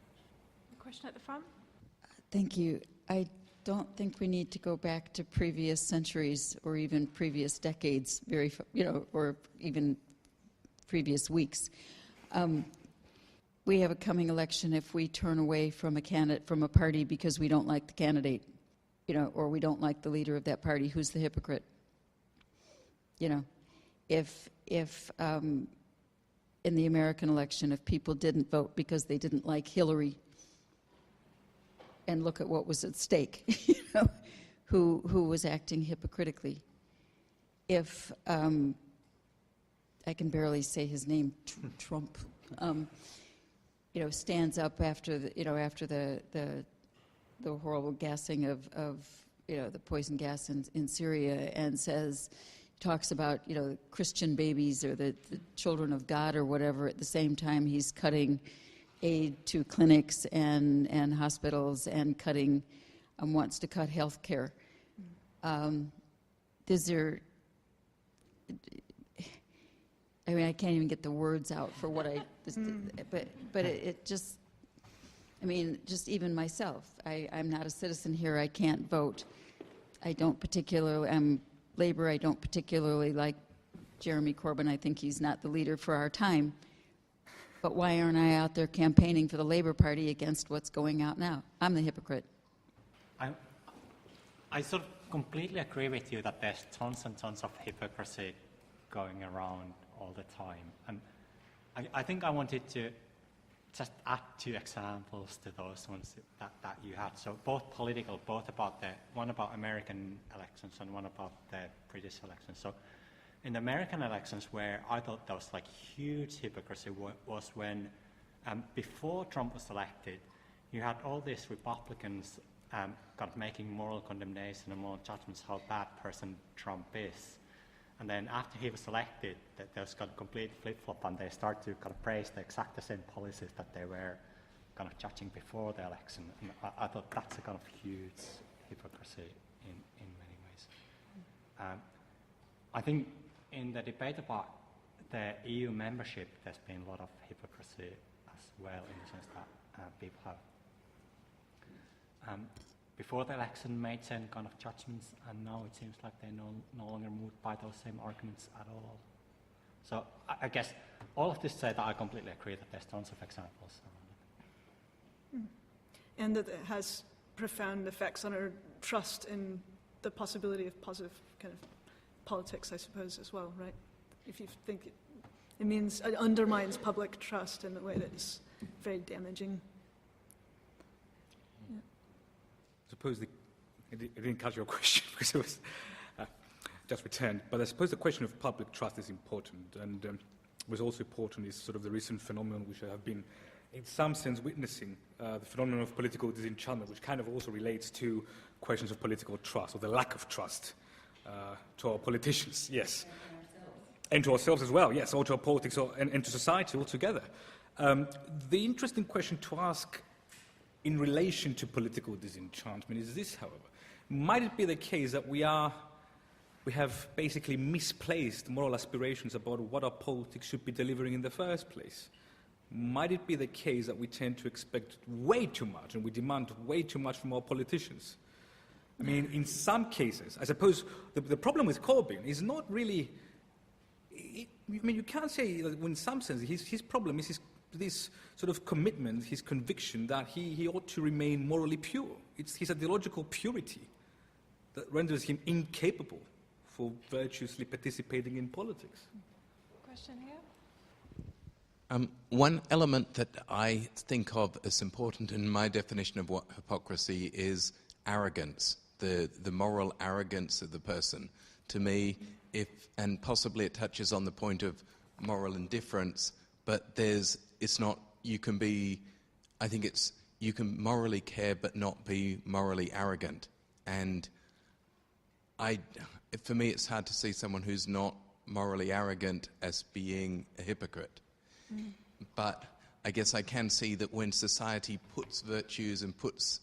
A question at the front? Thank you. I don't think we need to go back to previous centuries or even previous decades, or even previous weeks. We have a coming election if we turn away from a party because we don't like the candidate, or we don't like the leader of that party. Who's the hypocrite? If in the American election, if people didn't vote because they didn't like Hillary, and look at what was at stake, who was acting hypocritically. If I can barely say his name, Trump, stands up after the horrible gassing of the poison gas in Syria and talks about Christian babies or the children of God or whatever. At the same time, he's cutting aid to clinics and hospitals and wants to cut health care. I can't even get the words out for what but it just, just even myself, I'm not a citizen here, I can't vote. I'm Labour, I don't particularly like Jeremy Corbyn, I think he's not the leader for our time. But why aren't I out there campaigning for the Labour Party against what's going out now? I'm the hypocrite. I sort of completely agree with you that there's tons and tons of hypocrisy going around all the time. And I think I wanted to just add 2 examples to those ones that you had. So both political, one about American elections and one about the British elections. So in the American elections, where I thought there was huge hypocrisy was when, before Trump was elected, you had all these Republicans kind of making moral condemnation and moral judgments how bad person Trump is. And then after he was elected, there was kind of complete flip-flop, and they started to kind of praise the exact same policies that they were kind of judging before the election. And I thought that's a kind of huge hypocrisy in many ways. I think in the debate about the EU membership, there's been a lot of hypocrisy as well, in the sense that people have, before the election, made certain kind of judgments, and now it seems like they're no longer moved by those same arguments at all. So I guess all of this said, I completely agree that there's tons of examples. And that it has profound effects on our trust in the possibility of positive kind of politics, I suppose, as well, right? If you think it means it undermines public trust in a way that's very damaging. Yeah. I suppose I didn't catch your question because it was just returned, but I suppose the question of public trust is important, and was also important is sort of the recent phenomenon which I have been in some sense witnessing, the phenomenon of political disenchantment, which kind of also relates to questions of political trust, or the lack of trust to our politicians, yes. And to ourselves as well, yes, or to our politics and to society altogether. The interesting question to ask in relation to political disenchantment is this, however. Might it be the case that we have basically misplaced moral aspirations about what our politics should be delivering in the first place? Might it be the case that we tend to expect way too much and we demand way too much from our politicians? I mean, in some cases, I suppose the problem with Corbyn is not really... I mean, you can't say that in some sense his problem is this sort of commitment, his conviction that he ought to remain morally pure. It's his ideological purity that renders him incapable for virtuously participating in politics. Question here? One element that I think of as important in my definition of what hypocrisy is arrogance, the moral arrogance of the person. To me, and possibly it touches on the point of moral indifference, but you can morally care but not be morally arrogant. And for me, it's hard to see someone who's not morally arrogant as being a hypocrite. But I guess I can see that when society puts virtues and puts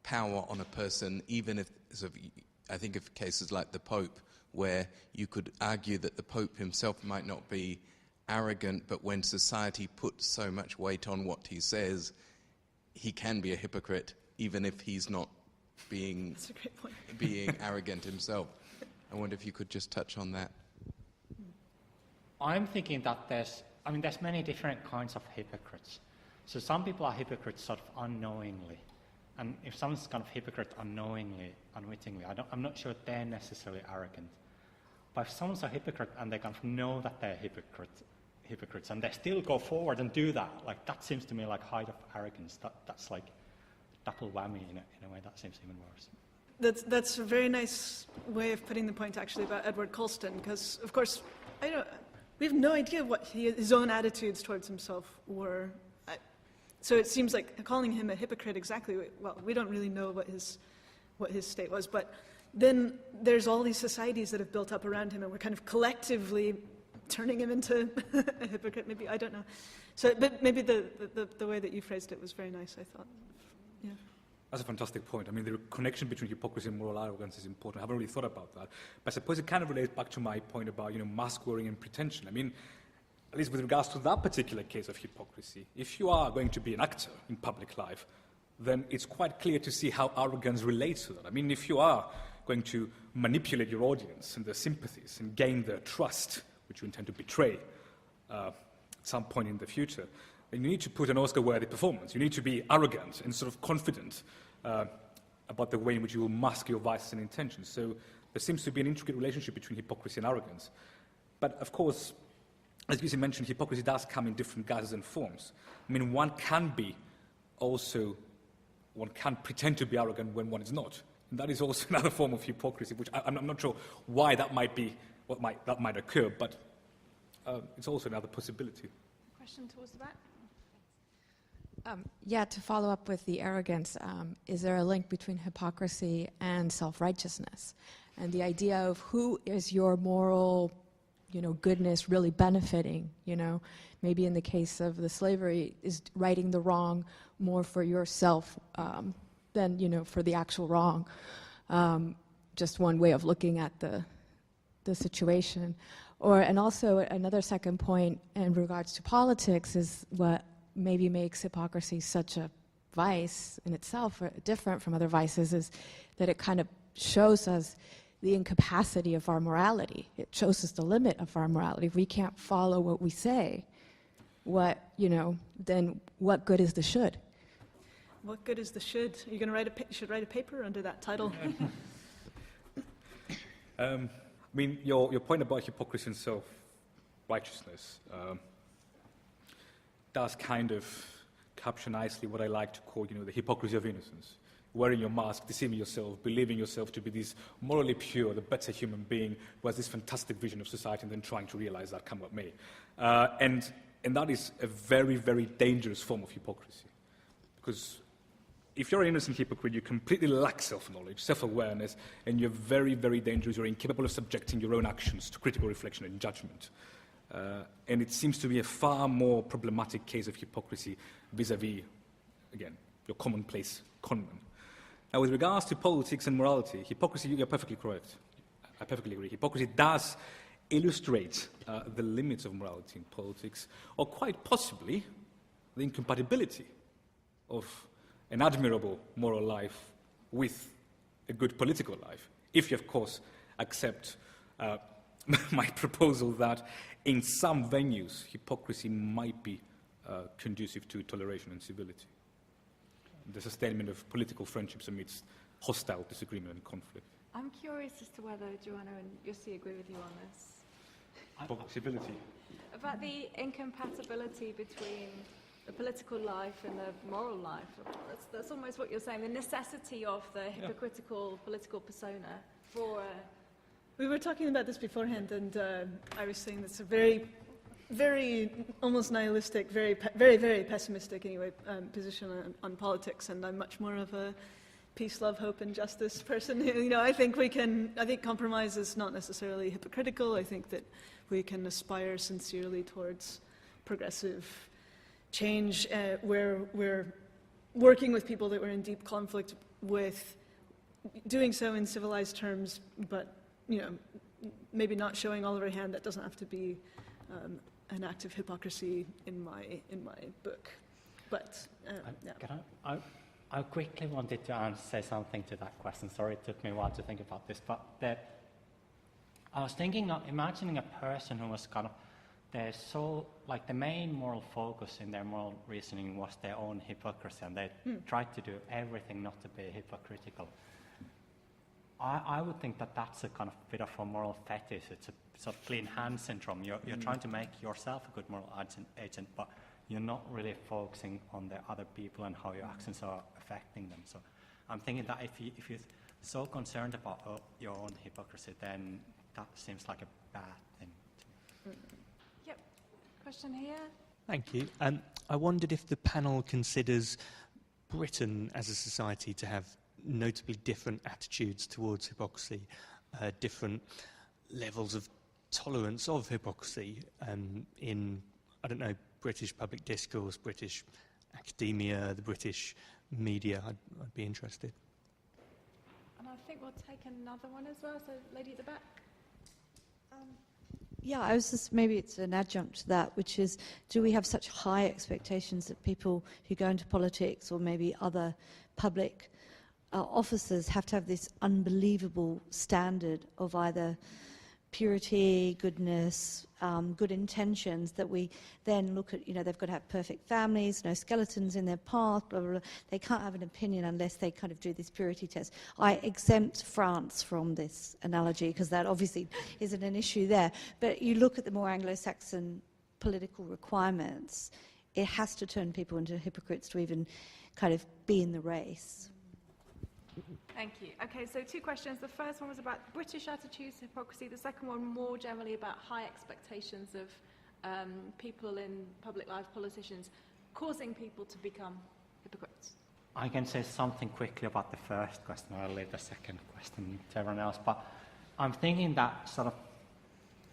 power on a person, even if, I think of cases like the Pope, where you could argue that the Pope himself might not be arrogant, but when society puts so much weight on what he says, he can be a hypocrite, even if he's not being That's a great point. being arrogant himself. I wonder if you could just touch on that. I'm thinking that there's many different kinds of hypocrites. So some people are hypocrites sort of unknowingly. And if someone's kind of hypocrite unknowingly, unwittingly, I'm not sure they're necessarily arrogant. But if someone's a hypocrite and they kind of know that they're hypocrites and they still go forward and do that, like that seems to me like height of arrogance. That's like double whammy in a way that seems even worse. That's a very nice way of putting the point actually about Edward Colston, because of course we have no idea what his own attitudes towards himself were. So it seems like calling him a hypocrite we don't really know what his state was, but then there's all these societies that have built up around him and we're kind of collectively turning him into a hypocrite, maybe, I don't know. So, but maybe the way that you phrased it was very nice, I thought. Yeah. That's a fantastic point. I mean, the connection between hypocrisy and moral arrogance is important. I haven't really thought about that. But I suppose it kind of relates back to my point about, mask-wearing and pretension. I mean, at least with regards to that particular case of hypocrisy, if you are going to be an actor in public life, then it's quite clear to see how arrogance relates to that. I mean, if you are going to manipulate your audience and their sympathies and gain their trust, which you intend to betray at some point in the future, then you need to put an Oscar-worthy performance. You need to be arrogant and sort of confident about the way in which you will mask your vices and intentions. So there seems to be an intricate relationship between hypocrisy and arrogance. But of course, as Jussi mentioned, hypocrisy does come in different guises and forms. I mean, one can pretend to be arrogant when one is not. And that is also another form of hypocrisy, which I'm not sure why that might be, that might occur, but it's also another possibility. Question towards the back. To follow up with the arrogance, is there a link between hypocrisy and self-righteousness? And the idea of who is your moral, goodness really benefiting, Maybe in the case of the slavery, is righting the wrong more for yourself than, for the actual wrong. Just one way of looking at the situation. And also another second point in regards to politics is what maybe makes hypocrisy such a vice in itself, or different from other vices, is that it kind of shows us the incapacity of our morality. It shows us the limit of our morality. If we can't follow what we say, then what good is the should? What good is the should? Are you going to should write a paper under that title? Your point about hypocrisy and self-righteousness does kind of capture nicely what I like to call, the hypocrisy of innocence. Wearing your mask, deceiving yourself, believing yourself to be this morally pure, the better human being who has this fantastic vision of society and then trying to realize that come what may. And that is a very, very dangerous form of hypocrisy. Because if you're an innocent hypocrite, you completely lack self-knowledge, self-awareness, and you're very, very dangerous. You're incapable of subjecting your own actions to critical reflection and judgment. And it seems to be a far more problematic case of hypocrisy vis-à-vis, again, your commonplace conman. Now, with regards to politics and morality, hypocrisy, you're perfectly correct. I perfectly agree. Hypocrisy does illustrate the limits of morality in politics, or quite possibly the incompatibility of an admirable moral life with a good political life, if you, of course, accept my proposal that in some venues hypocrisy might be conducive to toleration and civility, the sustainment of political friendships amidst hostile disagreement and conflict. I'm curious as to whether Joanna and Jussi agree with you on this. Civility. About the incompatibility between the political life and the moral life. That's almost what you're saying, the necessity of the hypocritical political persona for... We were talking about this beforehand, and I was saying that's a very, very almost nihilistic, very, very pessimistic, anyway, position on politics, and I'm much more of a peace, love, hope, and justice person. I think compromise is not necessarily hypocritical. I think that we can aspire sincerely towards progressive change where we're working with people that we're in deep conflict with, doing so in civilized terms, but maybe not showing all of our hand. That doesn't have to be an act of hypocrisy in my book. But yeah. I quickly wanted to say something to that question. Sorry, it took me a while to think about this, but I was thinking of imagining a person who was they're so, the main moral focus in their moral reasoning was their own hypocrisy, and they tried to do everything not to be hypocritical. I would think that that's a kind of bit of a moral fetish. It's a sort of clean hand syndrome. You're trying to make yourself a good moral agent, but you're not really focusing on the other people and how your actions are affecting them. So I'm thinking that if you're so concerned about your own hypocrisy, then that seems like a bad thing to me. Yep. Question here. Thank you. I wondered if the panel considers Britain as a society to have notably different attitudes towards hypocrisy, different levels of tolerance of hypocrisy in, British public discourse, British academia, the British media. I'd be interested. And I think we'll take another one as well. So, lady at the back. Yeah, I was just, maybe it's an adjunct to that, which is, do we have such high expectations that people who go into politics or maybe other public officers have to have this unbelievable standard of either purity, goodness, good intentions, that we then look at, they've got to have perfect families, no skeletons in their past, blah, blah, blah. They can't have an opinion unless they kind of do this purity test. I exempt France from this analogy because that obviously isn't an issue there. But you look at the more Anglo-Saxon political requirements, it has to turn people into hypocrites to even kind of be in the race. Thank you. Okay, so two questions. The first one was about British attitudes to hypocrisy. The second one more generally about high expectations of people in public life, politicians, causing people to become hypocrites. I can say something quickly about the first question. I'll leave the second question to everyone else. But I'm thinking that sort of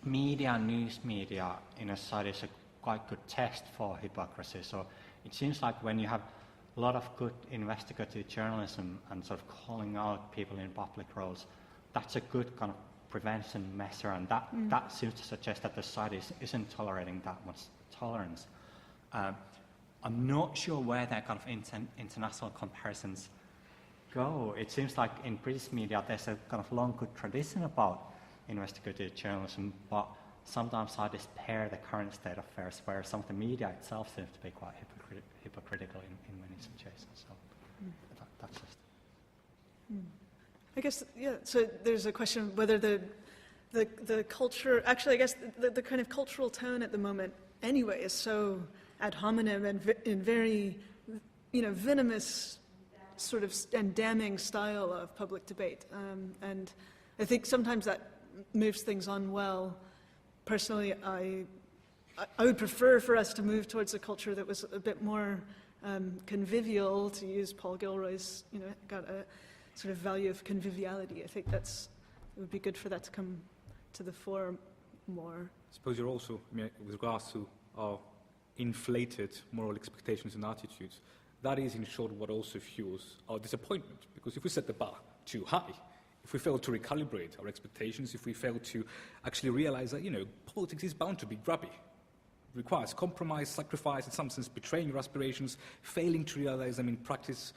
media, news media in a society is a quite good test for hypocrisy. So it seems like when you have a lot of good investigative journalism and sort of calling out people in public roles, that's a good kind of prevention measure, and that seems to suggest that the society isn't tolerating that much tolerance. I'm not sure where that kind of international comparisons go. It seems like in British media there's a kind of long good tradition about investigative journalism, but sometimes I despair the current state of affairs where some of the media itself seems to be quite hypocritical in many situations. So that's just... I guess, yeah, so there's a question of whether the culture, actually I guess the kind of cultural tone at the moment anyway is so ad hominem and very, venomous sort of and damning style of public debate. And I think sometimes that moves things on well. Personally, I would prefer for us to move towards a culture that was a bit more convivial, to use Paul Gilroy's, got a sort of value of conviviality. I think it would be good for that to come to the fore more. I suppose you're also, with regards to our inflated moral expectations and attitudes, that is in short what also fuels our disappointment. Because if we set the bar too high, if we fail to recalibrate our expectations, if we fail to actually realize that, politics is bound to be grubby. It requires compromise, sacrifice, in some sense betraying your aspirations, failing to realize them in practice,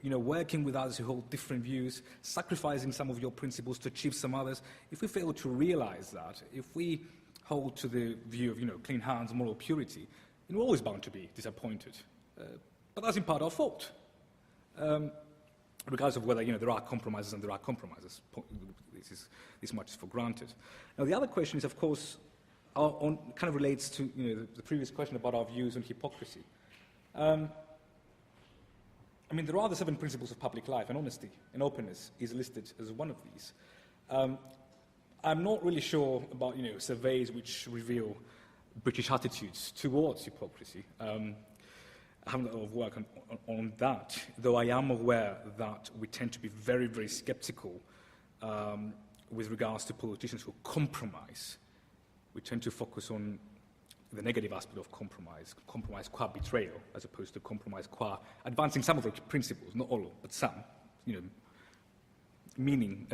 working with others who hold different views, sacrificing some of your principles to achieve some others. If we fail to realize that, if we hold to the view of, clean hands, moral purity, then we're always bound to be disappointed. But that's in part our fault. Regardless of whether there are compromises and there are compromises. This much is for granted. Now the other question is, of course, kind of relates to the previous question about our views on hypocrisy. There are the 7 principles of public life, and honesty and openness is listed as one of these. I'm not really sure about surveys which reveal British attitudes towards hypocrisy. I haven't done a lot of work on that, though I am aware that we tend to be very, very sceptical with regards to politicians who compromise. We tend to focus on the negative aspect of compromise qua betrayal, as opposed to compromise qua advancing some of our principles, not all, but some, meaning,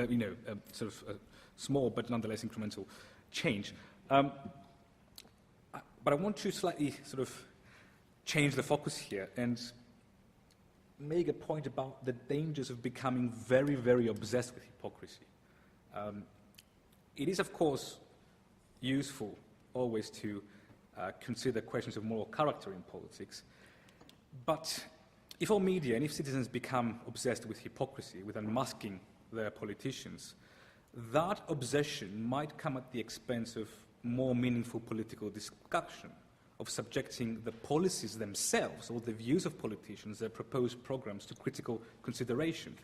sort of a small but nonetheless incremental change. But I want to slightly sort of change the focus here and make a point about the dangers of becoming very, very obsessed with hypocrisy. It is, of course, useful always to consider questions of moral character in politics, but if all media and if citizens become obsessed with hypocrisy, with unmasking their politicians, that obsession might come at the expense of more meaningful political discussion, of subjecting the policies themselves or the views of politicians, their proposed programs, to critical consideration.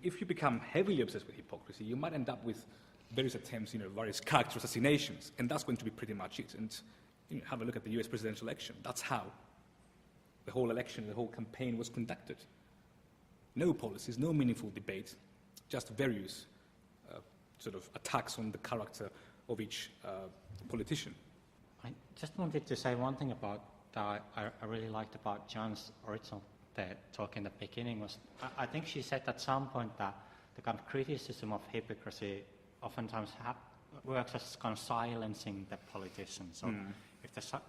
If you become heavily obsessed with hypocrisy, you might end up with various attempts, various character assassinations, and that's going to be pretty much it. And have a look at the US presidential election. That's how the whole election, the whole campaign was conducted. No policies, no meaningful debate, just various sort of attacks on the character of each politician. I just wanted to say one thing about that I really liked about John's original talk in the beginning was, I think she said at some point that the kind of criticism of hypocrisy oftentimes works as kind of silencing the politician. So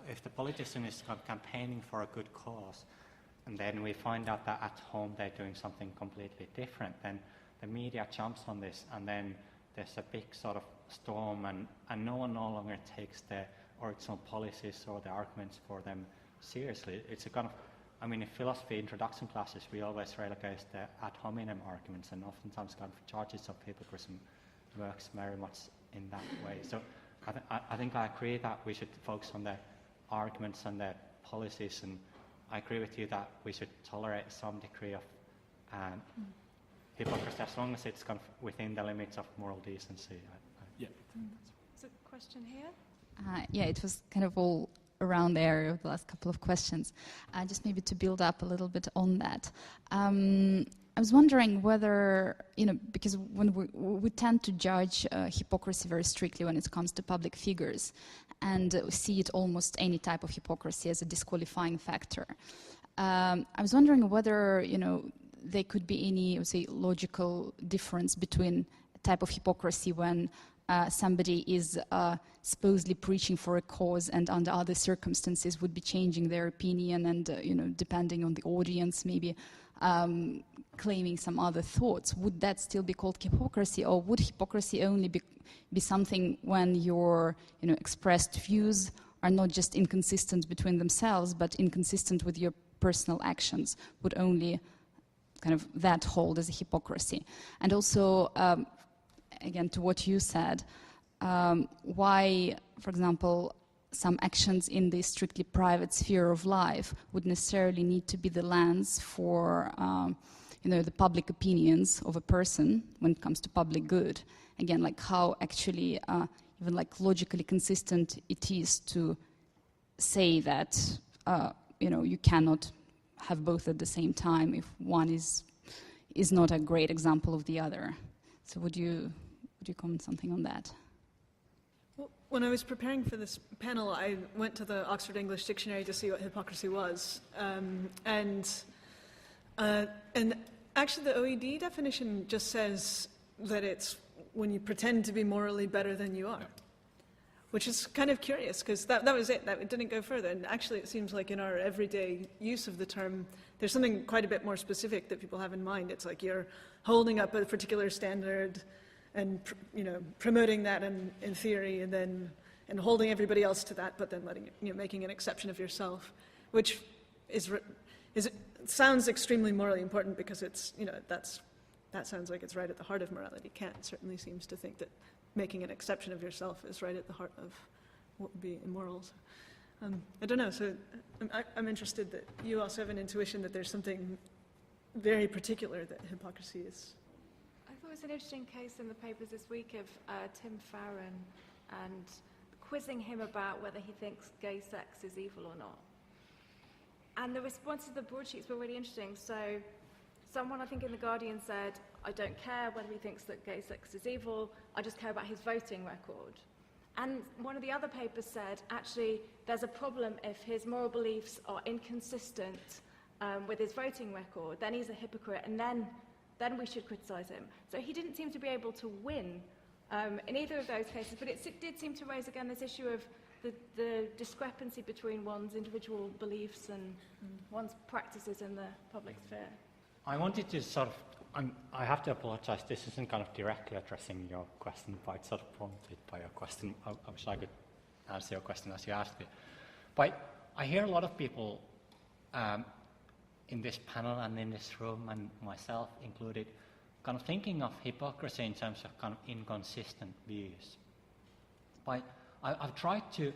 if the politician is kind of campaigning for a good cause, and then we find out that at home they're doing something completely different, then the media jumps on this, and then there's a big sort of storm, and no one no longer takes the original policies or the arguments for them seriously. It's a kind of, in philosophy introduction classes, we always relegate the ad hominem arguments, and oftentimes kind of charges of hypocrisy works very much in that way. So I think I agree that we should focus on the arguments and the policies, and I agree with you that we should tolerate some degree of hypocrisy as long as it's kind of within the limits of moral decency. There's a question here. It was kind of all around the area of the last couple of questions. Just maybe to build up a little bit on that. I was wondering whether, because when we tend to judge hypocrisy very strictly when it comes to public figures, and see it almost any type of hypocrisy as a disqualifying factor. I was wondering whether, there could be any, say, logical difference between a type of hypocrisy when somebody is supposedly preaching for a cause and under other circumstances would be changing their opinion and, depending on the audience, maybe claiming some other thoughts, would that still be called hypocrisy, or would hypocrisy only be something when your expressed views are not just inconsistent between themselves, but inconsistent with your personal actions? Would only kind of that hold as a hypocrisy? And also, again, to what you said, why, for example, some actions in the strictly private sphere of life would necessarily need to be the lens for the public opinions of a person when it comes to public good. Again, like how actually even like logically consistent it is to say that you cannot have both at the same time if one is not a great example of the other. So would you comment something on that? Well, when I was preparing for this panel, I went to the Oxford English Dictionary to see what hypocrisy was, and actually the OED definition just says that it's when you pretend to be morally better than you are, which is kind of curious because that was it. That it didn't go further, and actually it seems like in our everyday use of the term, there's something quite a bit more specific that people have in mind. It's like you're holding up a particular standard and promoting that in theory, and holding everybody else to that, but then making an exception of yourself, which sounds extremely morally important because it's that sounds like it's right at the heart of morality. Kant certainly seems to think that making an exception of yourself is right at the heart of what would be immoral. So, I don't know. So I'm interested that you also have an intuition that there's something very particular that hypocrisy is. I thought it was an interesting case in the papers this week of Tim Farron and quizzing him about whether he thinks gay sex is evil or not. And the responses to the broadsheets were really interesting. So someone, I think in The Guardian, said, I don't care whether he thinks that gay sex is evil, I just care about his voting record. And one of the other papers said, actually, there's a problem if his moral beliefs are inconsistent with his voting record, then he's a hypocrite, and then we should criticise him. So he didn't seem to be able to win in either of those cases, but it did seem to raise again this issue of the discrepancy between one's individual beliefs and one's practices in the public sphere. I wanted to I have to apologise, this isn't kind of directly addressing your question, but it's sort of prompted by your question. I wish I could answer your question as you asked it. But I hear a lot of people in this panel and in this room, and myself included, kind of thinking of hypocrisy in terms of kind of inconsistent views. But I've tried to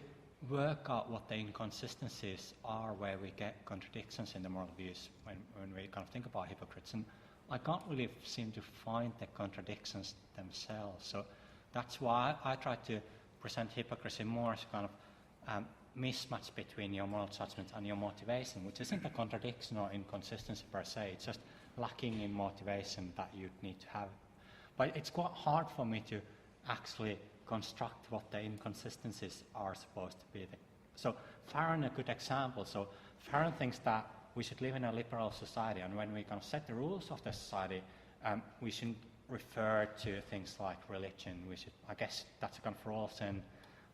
work out what the inconsistencies are where we get contradictions in the moral views when we kind of think about hypocrites. And I can't really seem to find the contradictions themselves. So that's why I try to present hypocrisy more as kind of mismatch between your moral judgment and your motivation, which isn't a contradiction or inconsistency per se. It's just lacking in motivation that you need to have. But it's quite hard for me to actually construct what the inconsistencies are supposed to be. So Farron, a good example. So Farron thinks that we should live in a liberal society, and when we kind of set the rules of the society, we shouldn't refer to things like religion. We should, I guess that's a kind of rules and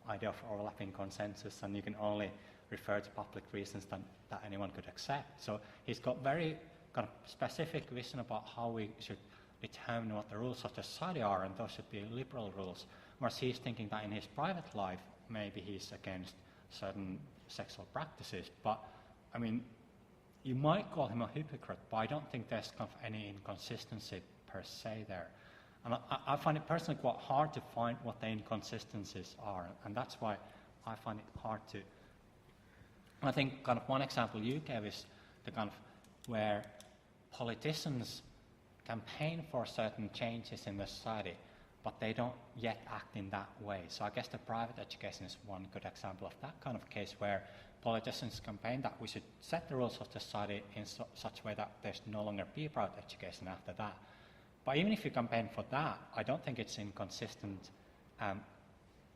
idea of overlapping consensus, and you can only refer to public reasons that anyone could accept. So he's got very kind of specific vision about how we should determine what the rules of the society are, and those should be liberal rules. Whereas he's thinking that in his private life, maybe he's against certain sexual practices. But, I mean, you might call him a hypocrite, but I don't think there's kind of any inconsistency per se there. And I find it personally quite hard to find what the inconsistencies are, and that's why I find it hard to. And I think kind of one example you gave is the kind of where politicians campaign for certain changes in the society, but they don't yet act in that way. So I guess the private education is one good example of that kind of case where politicians campaign that we should set the rules of the society in such a way that there's no longer be private education after that. But even if you campaign for that, I don't think it's inconsistent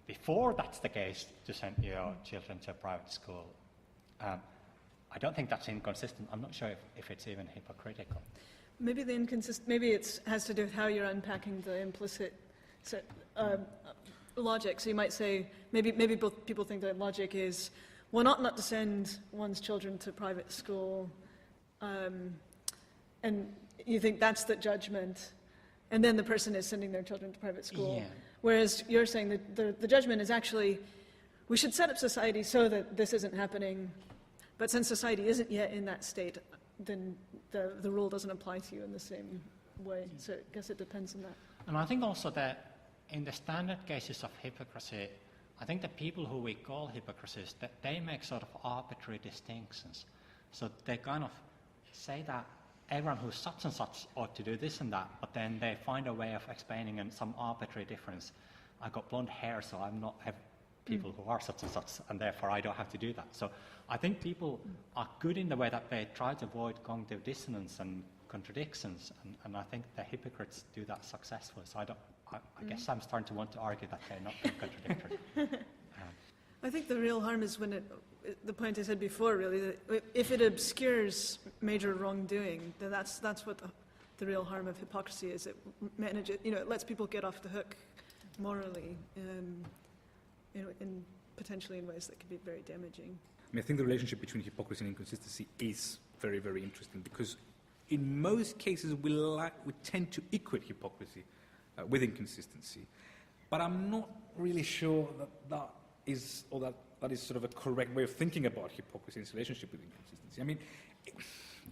before that's the case to send your children to a private school. I don't think that's inconsistent. I'm not sure if it's even hypocritical. Maybe maybe it has to do with how you're unpacking the implicit logic. So you might say maybe both people think that logic is one ought not to send one's children to private school and you think that's the judgment, and then the person is sending their children to private school. Yeah. Whereas you're saying that the judgment is actually, we should set up society so that this isn't happening, but since society isn't yet in that state, then the rule doesn't apply to you in the same way. So I guess it depends on that. And I think also that in the standard cases of hypocrisy, I think the people who we call hypocrites, that they make sort of arbitrary distinctions. So they kind of say that everyone who's such and such ought to do this and that, but then they find a way of explaining in some arbitrary difference. I got blonde hair, so I'm not people who are such and such, and therefore I don't have to do that. So I think people are good in the way that they try to avoid cognitive dissonance and contradictions, and I think the hypocrites do that successfully. So I guess I'm starting to want to argue that they're not being contradictory. I think the real harm is when the point I said before, really, that if it obscures major wrongdoing, then that's what the real harm of hypocrisy is. It manages, it lets people get off the hook morally, in potentially in ways that can be very damaging. I think the relationship between hypocrisy and inconsistency is very, very interesting, because in most cases we tend to equate hypocrisy with inconsistency, but I'm not really sure that is sort of a correct way of thinking about hypocrisy in its relationship with inconsistency. I mean,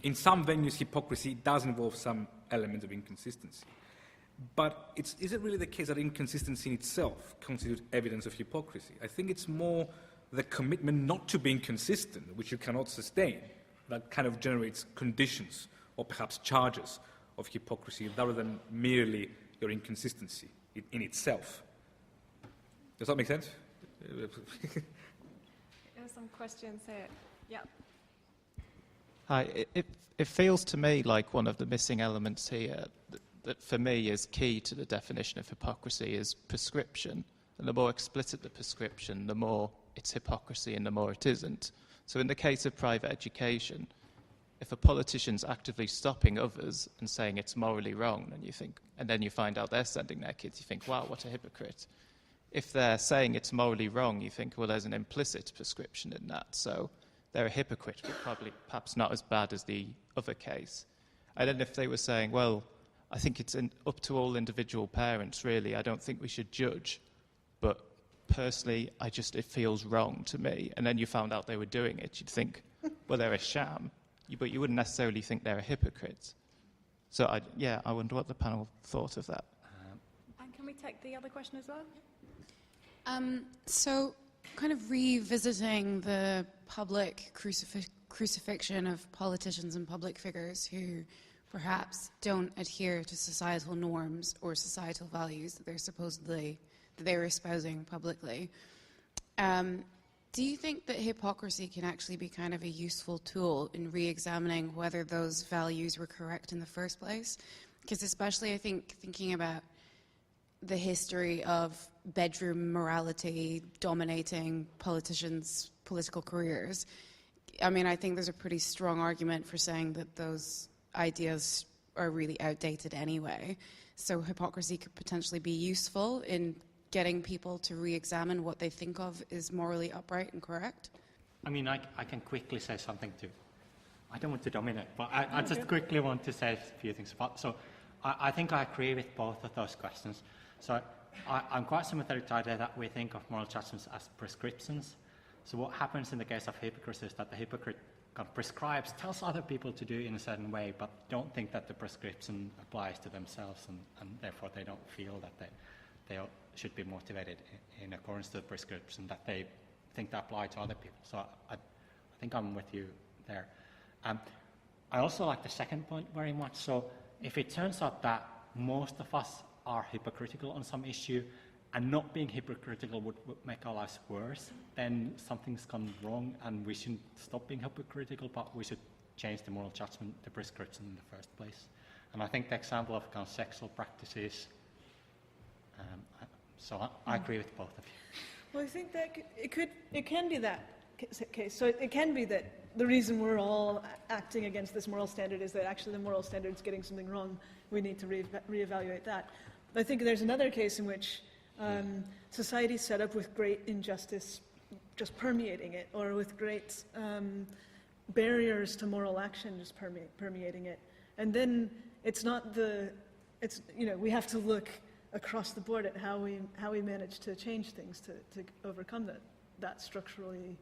in some venues, hypocrisy does involve some element of inconsistency. But is it really the case that inconsistency in itself constitutes evidence of hypocrisy? I think it's more the commitment not to be inconsistent, which you cannot sustain, that kind of generates conditions or perhaps charges of hypocrisy rather than merely your inconsistency in itself. Does that make sense? There are some questions here. Yeah. Hi. It feels to me like one of the missing elements here that for me is key to the definition of hypocrisy is prescription. And the more explicit the prescription, the more it's hypocrisy and the more it isn't. So in the case of private education, if a politician's actively stopping others and saying it's morally wrong, and then you find out they're sending their kids, you think, wow, what a hypocrite. If they're saying it's morally wrong, you think, well, there's an implicit prescription in that, so they're a hypocrite, but perhaps not as bad as the other case. And then if they were saying, well, I think it's up to all individual parents, really, I don't think we should judge, but personally, it feels wrong to me, and then you found out they were doing it, you'd think, well, they're a sham, but you wouldn't necessarily think they're a hypocrite. So, I wonder what the panel thought of that. And can we take the other question as well? So, kind of revisiting the public crucifixion of politicians and public figures who perhaps don't adhere to societal norms or societal values that they're espousing publicly. Do you think that hypocrisy can actually be kind of a useful tool in re-examining whether those values were correct in the first place? Because especially I think thinking about the history of bedroom morality dominating politicians' political careers, I mean, I think there's a pretty strong argument for saying that those ideas are really outdated anyway. So hypocrisy could potentially be useful in getting people to re-examine what they think of is morally upright and correct. I mean, I can quickly say something too. I don't want to dominate, but I just quickly want to say a few things about. So I think I agree with both of those questions. So I'm quite sympathetic to the idea that we think of moral judgments as prescriptions. So what happens in the case of hypocrisy is that the hypocrite kind of prescribes, tells other people to do in a certain way, but don't think that the prescription applies to themselves, and therefore they don't feel that they should be motivated in accordance to the prescription that they think that apply to other people. So I think I'm with you there. I also like the second point very much. So if it turns out that most of us are hypocritical on some issue, and not being hypocritical would make our lives worse, then something's gone wrong, and we shouldn't stop being hypocritical, but we should change the moral judgment, the prescription in the first place. And I think the example of kind of sexual practices, so I agree with both of you. Well, I think that it can be that case. So it can be that the reason we're all acting against this moral standard is that actually the moral standard's getting something wrong. We need to reevaluate that. But I think there's another case in which society's set up with great injustice just permeating it, or with great barriers to moral action just permeating it. And then it's not it's, we have to look across the board at how we manage to change things to overcome that structurally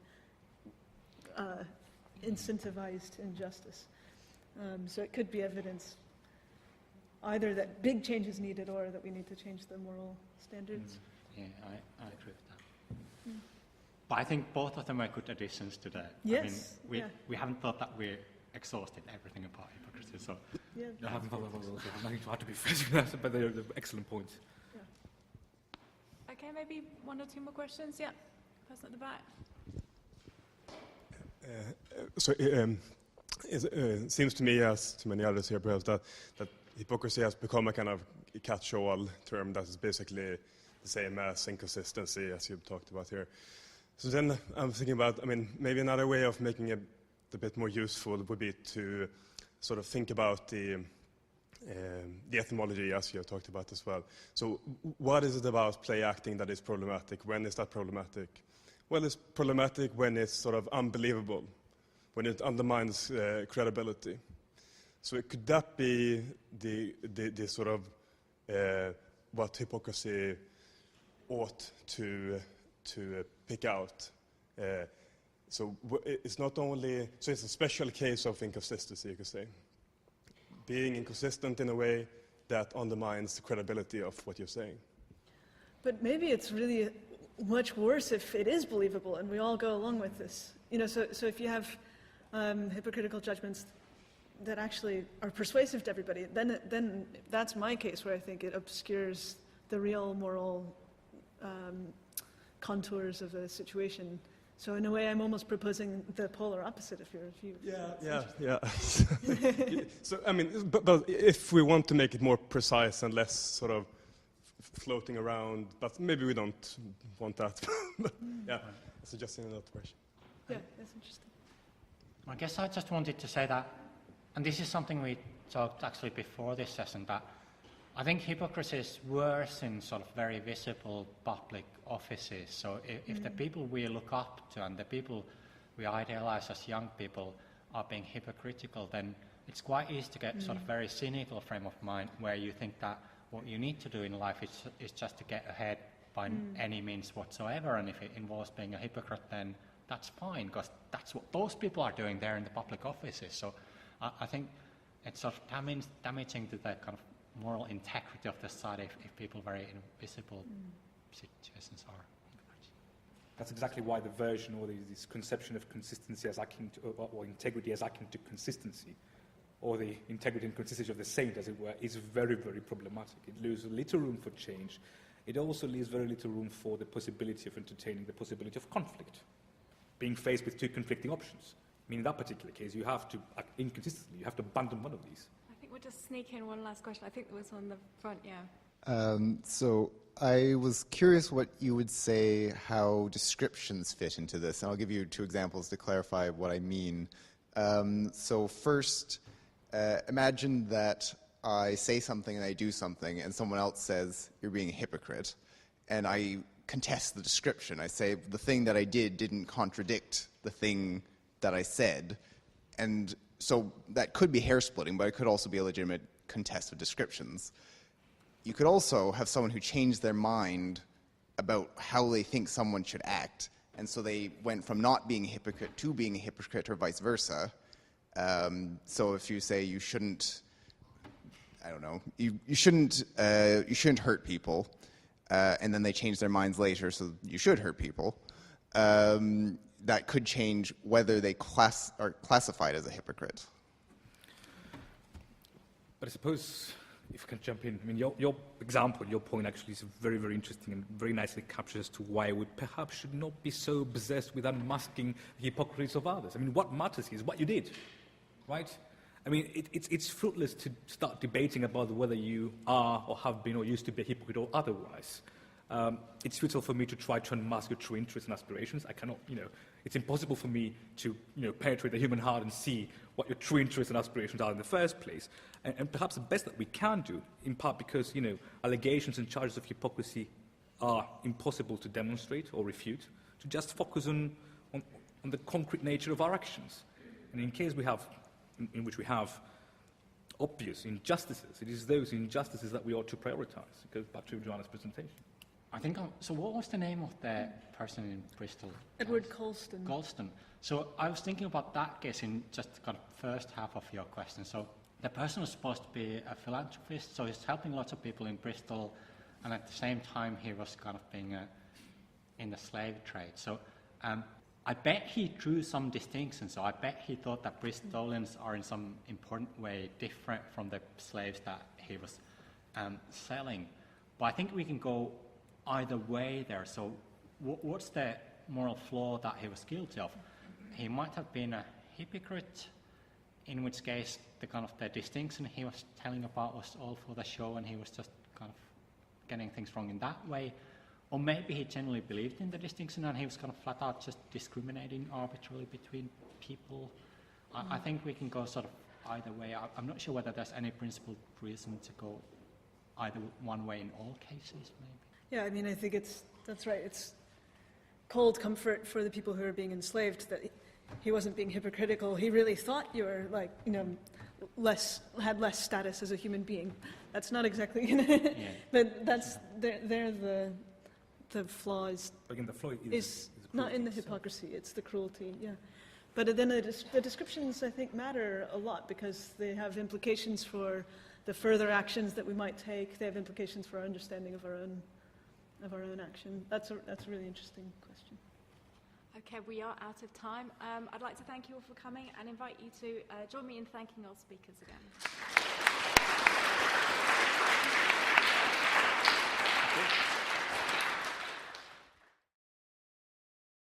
incentivized injustice. So it could be evidence either that big change is needed or that we need to change the moral standards. Yeah, I agree with that. But I think both of them are good additions to that. Yes. I mean, we haven't thought that we're exhausted everything about hypocrisy, so... Yeah. I haven't thought about those. Nothing too hard to be phrasing that, but they're excellent points. Yeah. Okay, maybe one or two more questions. Yeah, person at the back. It seems to me, as to many others here, perhaps, that hypocrisy has become a kind of catch-all term that is basically the same as inconsistency, as you've talked about here. So then I'm thinking about, maybe another way of making it a bit more useful would be to sort of think about the etymology, as you have talked about as well. So what is it about play acting that is problematic? When is that problematic? Well, it's problematic when it's sort of unbelievable, when it undermines credibility. So could that be the sort of what hypocrisy ought to pick out? So it's not only, so it's a special case of inconsistency, you could say. Being inconsistent in a way that undermines the credibility of what you're saying. But maybe it's really much worse if it is believable and we all go along with this. So if you have hypocritical judgments that actually are persuasive to everybody, then that's my case where I think it obscures the real moral contours of the situation. So in a way, I'm almost proposing the polar opposite of your view. Yeah. So but if we want to make it more precise and less sort of floating around, but maybe we don't want that. Yeah, suggesting another question. Yeah, that's interesting. I guess I just wanted to say that, and this is something we talked actually before this session, that I think hypocrisy is worse in sort of very visible public offices. So if the people we look up to and the people we idealize as young people are being hypocritical, then it's quite easy to get sort of very cynical frame of mind where you think that what you need to do in life is just to get ahead by any means whatsoever, and if it involves being a hypocrite, then that's fine, because that's what those people are doing there in the public offices. So I think it's sort of damaging to the kind of moral integrity of the society if people very invisible situations are hypocrites. That's exactly why the version or this conception of consistency as akin to, or integrity as akin to consistency, or the integrity and consistency of the saint, as it were, is very, very problematic. It leaves little room for change. It also leaves very little room for the possibility of entertaining the possibility of conflict, being faced with two conflicting options. I mean, in that particular case, you have to act inconsistently. You have to abandon one of these. I think we'll just sneak in one last question. I think there was on the front, yeah. So I was curious what you would say how descriptions fit into this, and I'll give you two examples to clarify what I mean. So first, imagine that I say something and I do something, and someone else says, you're being a hypocrite, and I contest the description. I say, the thing that I did didn't contradict the thing that I said, and so that could be hair-splitting, but it could also be a legitimate contest of descriptions. You could also have someone who changed their mind about how they think someone should act, and so they went from not being a hypocrite to being a hypocrite, or vice versa. So if you say you shouldn't, I don't know, you shouldn't hurt people, and then they change their minds later, so you should hurt people. That could change whether they are classified as a hypocrite. But I suppose, if I can jump in, I mean, your example, your point actually is very, very interesting and very nicely captures as to why we perhaps should not be so obsessed with unmasking the hypocrisy of others. I mean, what matters is what you did, right? I mean, it's fruitless to start debating about whether you are or have been or used to be a hypocrite or otherwise. It's futile for me to try to unmask your true interests and aspirations. I cannot, it's impossible for me to, penetrate the human heart and see what your true interests and aspirations are in the first place. And perhaps the best that we can do, in part because, allegations and charges of hypocrisy are impossible to demonstrate or refute, to just focus on the concrete nature of our actions. And in which we have obvious injustices. It is those injustices that we ought to prioritize. It goes back to Joanna's presentation. I think, so what was the name of the person in Bristol? Edward Colston. Colston. So I was thinking about that case in just the kind of first half of your question. So the person was supposed to be a philanthropist, so he's helping lots of people in Bristol, and at the same time he was kind of being in the slave trade. So I bet he drew some distinctions. So I bet he thought that Bristolians are in some important way different from the slaves that he was selling. But I think we can go either way there. So what's the moral flaw that he was guilty of? He might have been a hypocrite, in which case the kind of the distinction he was telling about was all for the show and he was just kind of getting things wrong in that way. Or maybe he genuinely believed in the distinction and he was kind of flat out just discriminating arbitrarily between people. I think we can go sort of either way. I'm not sure whether there's any principled reason to go either one way in all cases, maybe. Yeah, I mean, I think that's right. It's cold comfort for the people who are being enslaved that he wasn't being hypocritical. He really thought you were, like, you know, had less status as a human being. That's not exactly, but that's they're the flaws. Again, the flaw is not in the hypocrisy; it's the cruelty. Yeah, but then the descriptions, I think, matter a lot because they have implications for the further actions that we might take. They have implications for our understanding of our own action. That's a really interesting question. Okay, we are out of time. I'd like to thank you all for coming and invite you to join me in thanking our speakers again.